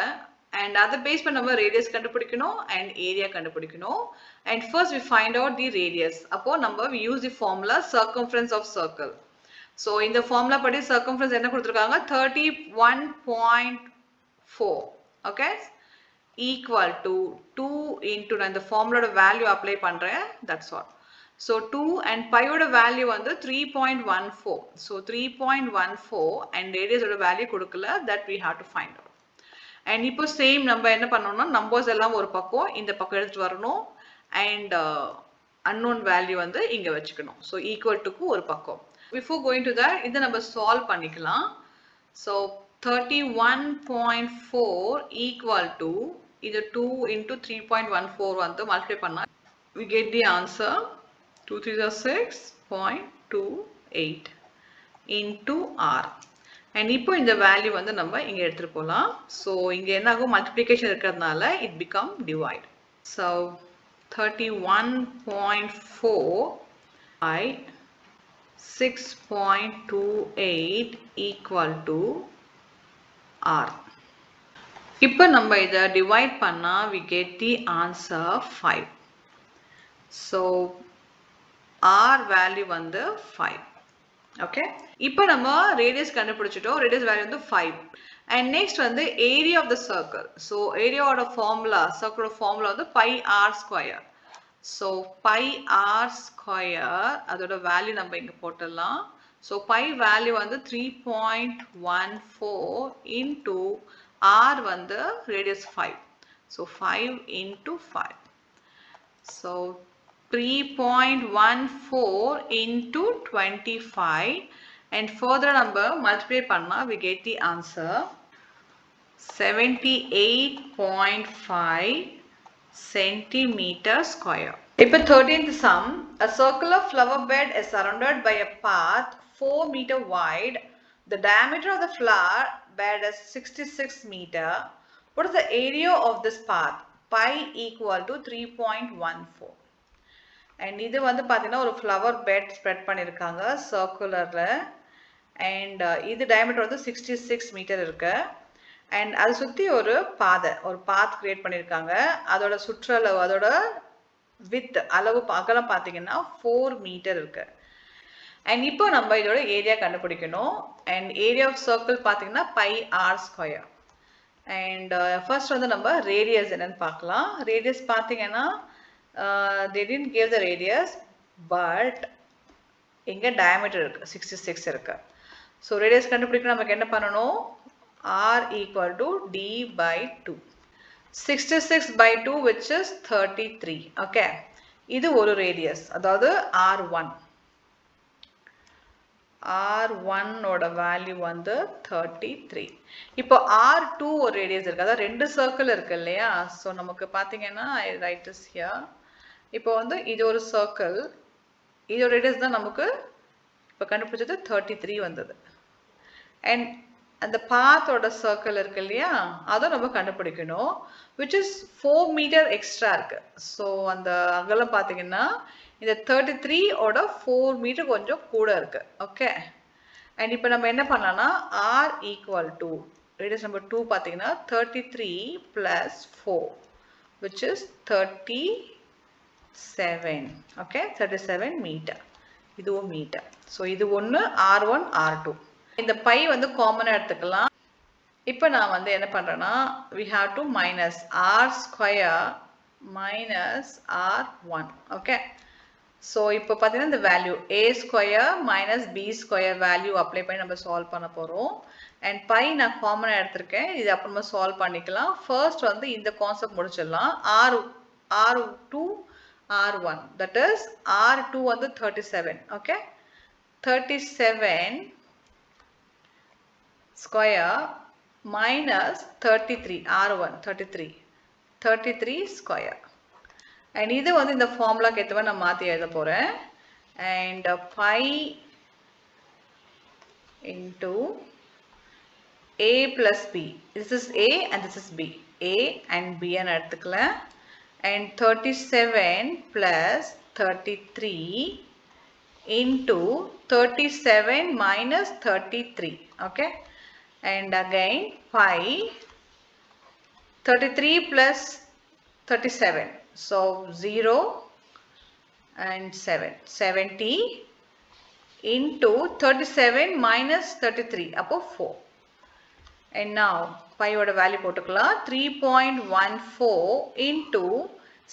and அதை base பண்ண நம்ம radius கண்டுபிடிக்கணும் and area கண்டுபிடிக்கணும். And first we find out the radius. அப்போ நம்ம we use the formula circumference of circle. So இந்த formula படி circumference என்ன கொடுத்திருக்காங்க 31.4. Okay, equal to 2 into நான் இந்த formula value apply பண்றேன், that's all. So 2 and pi ஓட value வந்து 3.14. So 3.14 and radius ஓட value கொடுக்கல, that we have to find out. And இப்போ சேம் நம்ம என்ன பண்ணணும்னா நம்பர்ஸ் எல்லாம் ஒரு பக்கம் இந்த பக்கம் எடுத்துட்டு வரணும் and unknown value வந்து இங்க வச்சுக்கணும். So equal to க்கு ஒரு பக்கம். Before going to that, இதை நம்ம solve பண்ணிக்கலாம். So 31.4 equal to இது 2 into 3.14 வந்து multiply பண்ணா we get the answer 2 3 are 6.28 into r. And இப்போ இந்த வேல்யூ வந்து நம்ம இங்க எடுத்துட்டு போலாம். So இங்க என்ன ஆகும், மல்டிப்ளிகேஷன் இருக்கிறதுனால it become divide. So 31.4 by 6.28 equal to R. இப்போ நம்ம இதை divide பண்ணா we get the answer 5. So R value வந்து 5. Okay. இப்போ நம்ம radius கண்டுபிடிச்சிட்டோம். Radius value வந்து 5. And next வந்து area of the circle. So area ஓட formula, circle formula வந்து pi r square. So pi r square அதோட value நம்ம இங்க போட்டுடலாம். So pi value வந்து 3.14 into r வந்து radius 5. So 5 into 5. So 3.14 into 25 and further number multiply panna we get the answer 78.5 centimeter square. Now 13th sum, a circular flower bed is surrounded by a path 4 meter wide. The diameter of the flower bed is 66 meter. What is the area of this path? Pi equal to 3.14. And இது வந்து பாத்தீங்கன்னா ஒரு flower bed spread பண்ணிருக்காங்க circularல and இது diameter வந்து 66 meter இருக்கு and அது சுத்தி ஒரு பாதை ஒரு path create பண்ணிருக்காங்க அதோட சுற்றளவு அதோட width அளவு அகலம் பாத்தீங்கன்னா 4 meter இருக்கு and இப்போ நம்ம இதோட ஏரியா கண்டுபிடிக்கணும் and area of circle பாத்தீங்கன்னா pi r square and first வந்து நம்ம radius என்னன்னு பார்க்கலாம் radius பாத்தீங்கன்னா they didn't give the radius but இங்க diameter இருக்கு 66 இருக்கு so radius கண்டுபிடிக்க நமக்கு என்ன பண்ணனும் r equal to d by 2 66 by 2 which is 33 okay இது ஒரு radius அதாவது r1 r1 ஓட வேல்யூ வந்து 33 இப்போ r2 ஒரு radius இருக்கு அதாவது ரெண்டு சர்க்கிள் இருக்கு இல்லையா சோ நமக்கு பாத்தீங்கன்னா I write this here இப்போ வந்து இது ஒரு சர்க்கிள் இதோட radius தான் நமக்கு இப்போ கண்டுபிடிச்சது 33 வந்தது and அந்த path ஓட சர்க்கிள் இருக்கு இல்லையா அத நம்ம கண்டுபிடிக்கணும் which is 4 meter extra இருக்கு சோ அந்த அகலம் பாத்தீங்கன்னா இந்த 33 ஓட 4 meter கொஞ்சம் கூட இருக்கு ஓகே and இப்போ நம்ம என்ன பண்ணலாம்னா r equal to radius number 2 பாத்தீங்கன்னா 33 plus 4 which is 37 okay 37 meter இதுவும் மீட்டர் சோ இது ஒன்னு r1 r2 இந்த பை வந்து காமனா எடுத்துக்கலாம் இப்போ நான் வந்து என்ன பண்றேன்னா we have to minus r square minus r1 okay so இப்போ பாத்தீங்கன்னா இந்த value a square minus b square value apply பண்ணி நம்ம சால்வ் பண்ண போறோம் and பை நான் காமனா எடுத்துர்க்கேன் இது அப்புறமா சால்வ் பண்ணிக்கலாம் ஃபர்ஸ்ட் வந்து இந்த கான்செப்ட் முடிச்சிடலாம் r2 r1 that is r2 வந்து 37 okay 37 square minus 33 r1 33 square and இது வந்து இந்த ஃபார்முலாக்கு ஏத்தவ நான் மாத்தி எழுத போறேன் and pi into a plus b this is a and this is b a and b ன்னு எடுத்துக்கலாம் and 37 plus 33 into 37 minus 33 okay and again pi 33 plus 37 so 0 and 7 70 into 37 minus 33 அப்போ 4 and now pi ஓட value போட்டுக்கலாம் 3.14 into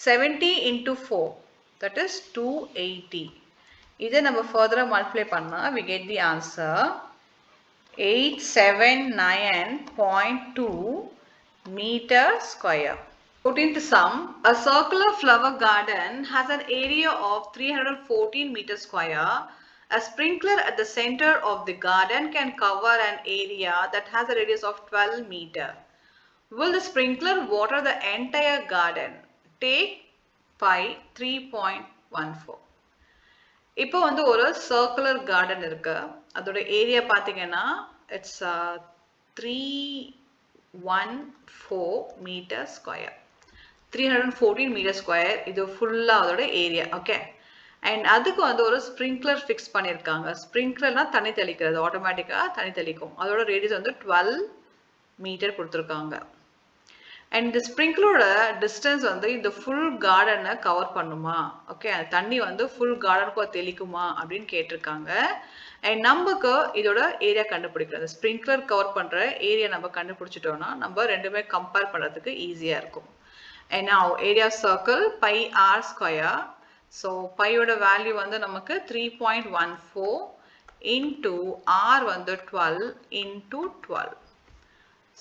70 into 4 that is 280 இதை நம்ம further multiply பண்ணா we get the answer 879.2 meter square. 14th sum, a circular flower garden has an area of 314 meter square. A sprinkler at the center of the garden can cover an area that has a radius of 12 meter. Will the sprinkler water the entire garden? Take pi 3.14. இப்போ வந்து ஒரு circular garden இருக்கு அதோட area பாத்தீங்கன்னா it's 314 meter square 314 meter square இது ஃபுல்லா அதோட area. Okay, and அதுக்கு வந்து ஒரு ஸ்ப்ரிங்க்லர் ஃபிக்ஸ் பண்ணியிருக்காங்க. ஸ்ப்ரிங்க்லர்னா தண்ணி தெளிக்கிறது, ஆட்டோமேட்டிக்காக தண்ணி தெளிக்கும். அதோட ரேடியஸ் வந்து 12 மீட்டர் கொடுத்துருக்காங்க. அண்ட் இந்த ஸ்ப்ரிங்க்லரோட டிஸ்டன்ஸ் வந்து இந்த ஃபுல் கார்டனை கவர் பண்ணுமா, ஓகே, அந்த தண்ணி வந்து ஃபுல் கார்டனுக்கு தெளிக்குமா அப்படின்னு கேட்டிருக்காங்க. அண்ட் நமக்கு இதோட ஏரியா கண்டுபிடிக்கிறது, ஸ்ப்ரிங்க்லர் கவர் பண்ணுற ஏரியா நம்ம கண்டுபிடிச்சிட்டோம்னா நம்ம ரெண்டுமே கம்பேர் பண்ணுறதுக்கு ஈஸியாக இருக்கும். And now area of circle pi r square. So pi oda value வந்து நமக்கு 3.14 into r வந்து 12 into 12.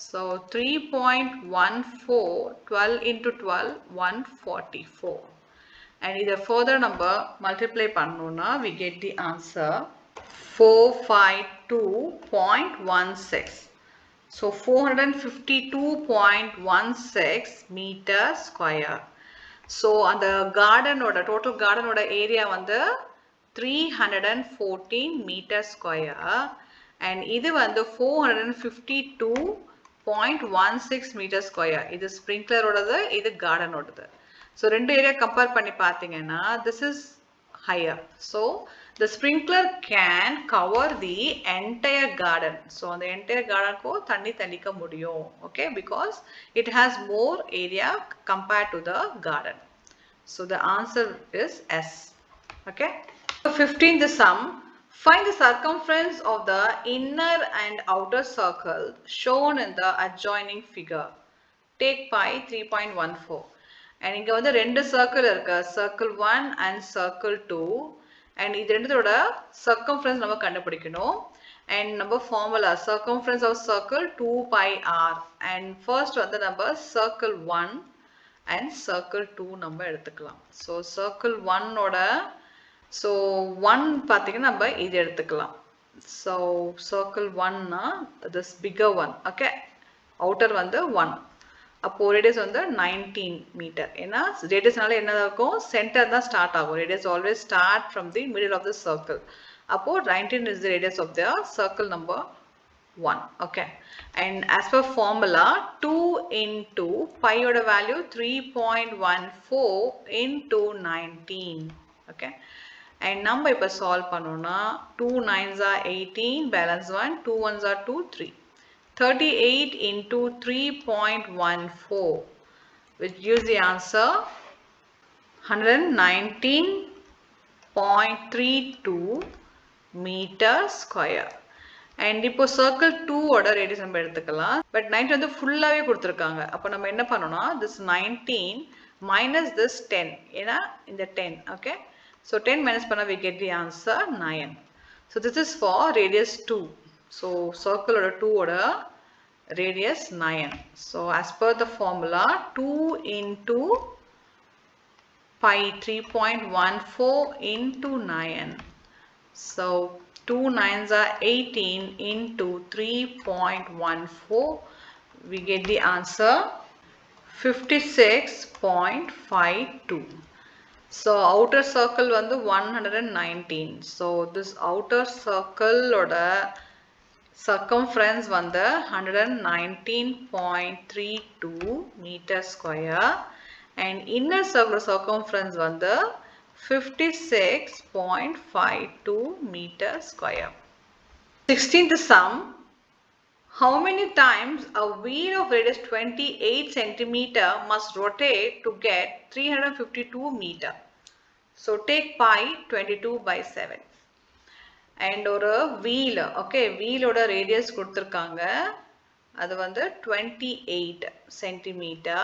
So 3.14 12 into 12 144. And இதை further number multiply பண்ணோம்னா we get the answer 452.16. So 452.16 meter square. So அந்த கார்டனோட total கார்டனோட ஏரியா வந்து 314 meter square. And இது வந்து 452.16 meter square. இது ஸ்ப்ரிங்க்லரோடது, இது கார்டனோடது. So ரெண்டு ஏரியா கம்பேர் பண்ணி பார்த்தீங்கன்னா this is higher. So the sprinkler can cover the entire garden. So the entire garden ko thanni thalika mudiyum. Okay, because it has more area compared to the garden. So the answer is S. Okay. So 15th sum. Find the circumference of the inner and outer circle shown in the adjoining figure. Take pi 3.14. And இங்க வந்து ரெண்டு circle இருக்கு, circle 1 and circle 2. and இது ரெண்டோட circumference நம்ம கண்டுபிடிக்கணும். and நம்ம formula circumference of circle 2 pi r. and first வந்து நம்ம circle 1 and circle 2 நம்ம எடுத்துக்கலாம். so circle 1 ஓட so 1 பாத்தீங்கன்னா நம்ம இது எடுத்துக்கலாம். so circle 1 னா this bigger one. okay, outer வந்து 1. அப்போ radius வந்து 19 meter. ஏன்னா radiusனால என்ன இருக்கும், center தான் start ஆகும். radius always start from the middle of the circle. அப்போ 19 is the radius of the circle number 1. okay, and as per formula 2 into pi oda value 3.14 into 19. okay, and நம்ம இப்ப solve பண்ணோம்னா 2 9s are 18, balance 1, 2 1s are 2, 3. 38 into 3.14, which gives the answer 119.32 meter square. And இப்போ circle 2 ஓட radius நம்ம எடுத்துக்கலாம். but 19 வந்து ஃபுல்லாவே கொடுத்திருக்காங்க. அப்ப நம்ம என்ன பண்ணனும்னா this 19 minus this 10. ஏனா இந்த 10. okay, so 10 minus பண்ணா we get the answer 9. so this is for radius 2. so circle oda 2 oda radius 9. so as per the formula 2 into pi 3.14 into 9. so 2 9s are 18 into 3.14. we get the answer 56.52. so outer circle வந்து 119. so this outer circle oda circumference வந்து 119.32 meter square. and inner circle circumference வந்து 56.52 meter square. 16th sum. How many times a wheel of radius 28 centimeter must rotate to get 352 meter? So take pi 22 by 7. and ஒரு wheel, okay, wheel ஓட radius கொடுத்திருக்காங்க, அது வந்து 28 centimeter.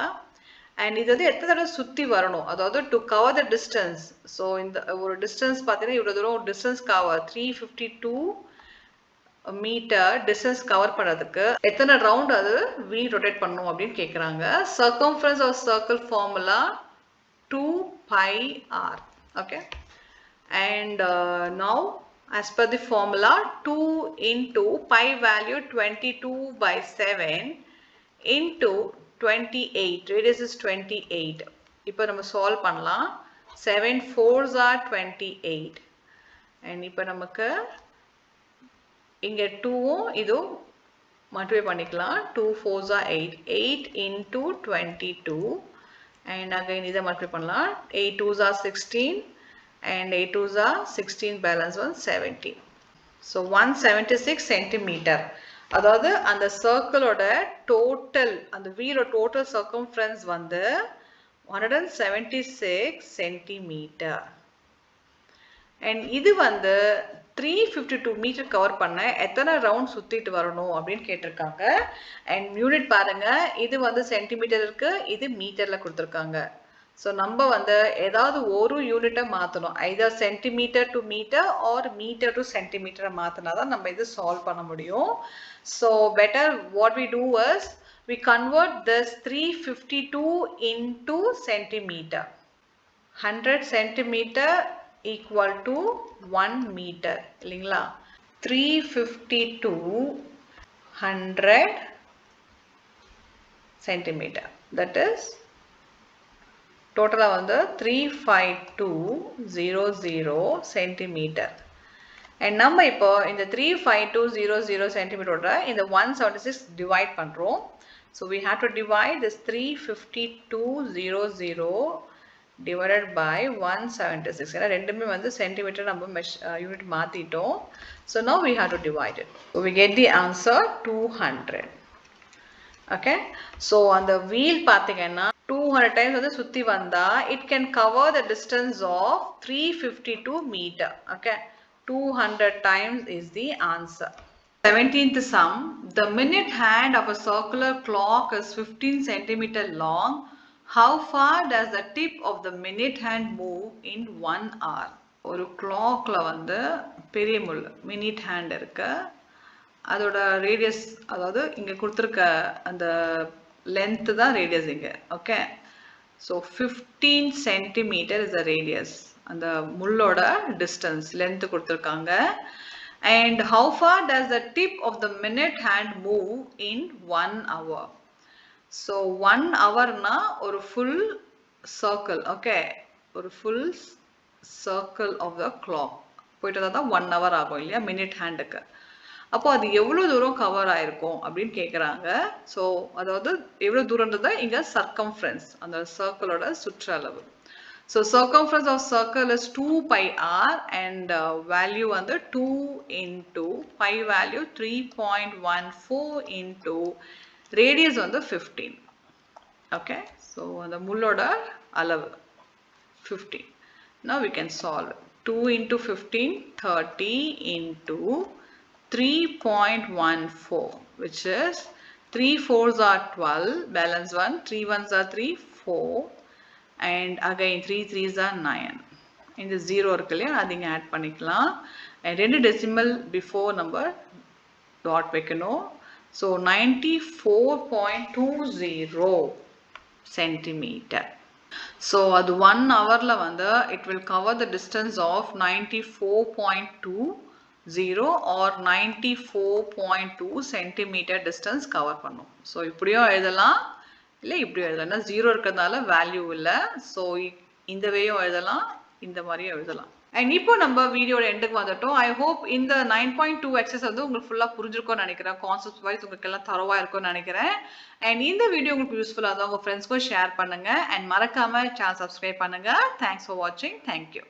and இது வந்து எத்தனை தடவை சுத்தி வரணும், அதாவது to cover the distance. so இந்த ஒரு distance பார்த்தீங்கன்னா இவ்வளவு தூரம் distance cover 352 meter distance cover பண்றதுக்கு எத்தனை ரவுண்ட் அது wheel rotate பண்ணணும் அப்படின்னு கேக்குறாங்க. circumference of circle formula 2 pi r. okay, and now as per the formula 2 into pi value 22 by 7 into 28, radius is 28. இப்போ நம்ம solve பண்ணலாம். 7 4s are 28. and இப்போ நமக்கு இங்க 2 இது multiply பண்ணிக்கலாம். 2 4s are 8. 8 into 22 and again இதை multiply பண்ணலாம். 8 2s are 16 and 8 2s are 16 balance 170. So 176 centimeter. அதாவது அந்த சர்க்கிளோட டோட்டல் அந்த வீலோட டோட்டல் சர்க்கம்ஃபரன்ஸ் வந்து 176 சென்டிமீட்டர். அண்ட் இது வந்து 352 மீட்டர் கவர் பண்ண எத்தனை ரவுண்ட் சுத்திட்டு வரணும் அப்படின்னு கேட்டிருக்காங்க. அண்ட் யூனிட் பாருங்க, இது வந்து சென்டிமீட்டர் இருக்கு, இது மீட்டர்ல கொடுத்துருக்காங்க. ஸோ நம்ம வந்து ஏதாவது ஒரு யூனிட்டை மாற்றணும், either centimetre to metre or metre to சென்டிமீட்டரை மாற்றினா தான் நம்ம இது சால்வ் பண்ண முடியும். So better what we do is we convert this 352 into centimeter. 100 centimeter equal to 1 meter இல்லைங்களா? 352 100 centimeter, that is டோட்டலாக வந்து 35200 centimeter. அண்ட் நம்ம இப்போ இந்த 35200 சென்டிமீட்டரோட இந்த 176 டிவைட் பண்ணுறோம். So we have to divide this 35200 divided by 176. ஏன்னா ரெண்டுமே வந்து சென்டிமீட்டர் நம்ம யூனிட் மாற்றிட்டோம். So now we have to divide it. So we get the answer 200. Okay, so அந்த வீல் பார்த்தீங்கன்னா 200 டைம்ஸ் வந்து சுற்றி வந்தால் it can cover the distance of 352 meter. Okay, 200 times is the answer. 17th sum. The minute hand of a circular clock is 15 centimeter long. How far does the tip of the minute hand move in 1 hour? ஒரு clockல வந்து பெரிய முள் minute hand இருக்கு, அதோட radius அதாவது இங்கே கொடுத்துருக்க அந்த லென்த்து தான் ரேடியஸ் இங்கே. Okay, so 15 centimetre is the radius, அந்த முள்ளோட டிஸ்டன்ஸ் லென்த்து கொடுத்துருக்காங்க. And how far does the tip of the minute hand move in 1 hour? So 1 hourனா ஒரு ஃபுல் சர்க்கிள். ஓகே, ஒரு full circle of the clock போயிட்டு தான் 1 hour ஆகும் இல்லையா மினிட் ஹேண்டுக்கு. அப்போ அது எவ்வளோ தூரம் கவர் ஆயிருக்கும் அப்படின்னு கேட்குறாங்க. ஸோ அதாவது எவ்வளோ தூரன்றது இங்கே சர்க்கம்ஃபரன்ஸ், அந்த சர்க்கிளோட சுற்றளவு. So circumference of circle is 2 pi r and value வந்து 2 into pi value 3.14 into radius வந்து 15. ஓகே, ஸோ அந்த முள்ளோட அளவு 15. Now we can solve it. 2 into 15 30 into 3.14, which is 3 4s are 12, balance 1, 3 1s are 3, 4, and again 3 3s are 9. இந்த 0 இருக்கு இல்லையா, அது இங்கே add பண்ணிக்கலாம். ரெண்டு டெசிமல் பிஃபோர் நம்பர் டாட் வைக்கணும். So 94.20 centimetre. ஸோ அது 1 hourல வந்து it will cover the distance of 94.20 or 94.2 centimeter distance cover பண்ணும். ஸோ இப்படியும் எழுதலாம், இல்லை இப்படியும் எழுதலாம். 0 இருக்கிறதுனால வேல்யூ இல்லை. ஸோ இந்த வேயும் எழுதலாம், இந்த மாதிரியும் எழுதலாம். அண்ட் இப்போ நம்ம வீடியோட எண்டுக்கு வந்துட்டோம். ஐ ஹோப் இந்த 9.2 எக்ஸசைஸ் வந்து உங்களுக்கு ஃபுல்லாக புரிஞ்சிருக்கும்னு நினைக்கிறேன். கான்செப்ட் வைஸ் உங்களுக்கு எல்லாம் தரவாக இருக்கும்னு நினைக்கிறேன். அண்ட் இந்த வீடியோ உங்களுக்கு யூஸ்ஃபுல்லாக இருந்தால் உங்கள் ஃப்ரெண்ட்ஸ்க்கும் ஷேர் பண்ணுங்கள். அண்ட் மறக்காமல் சேனல் சப்ஸ்கிரைப் பண்ணுங்கள். தேங்க்ஸ் ஃபார் வாட்சிங். தேங்க்யூ.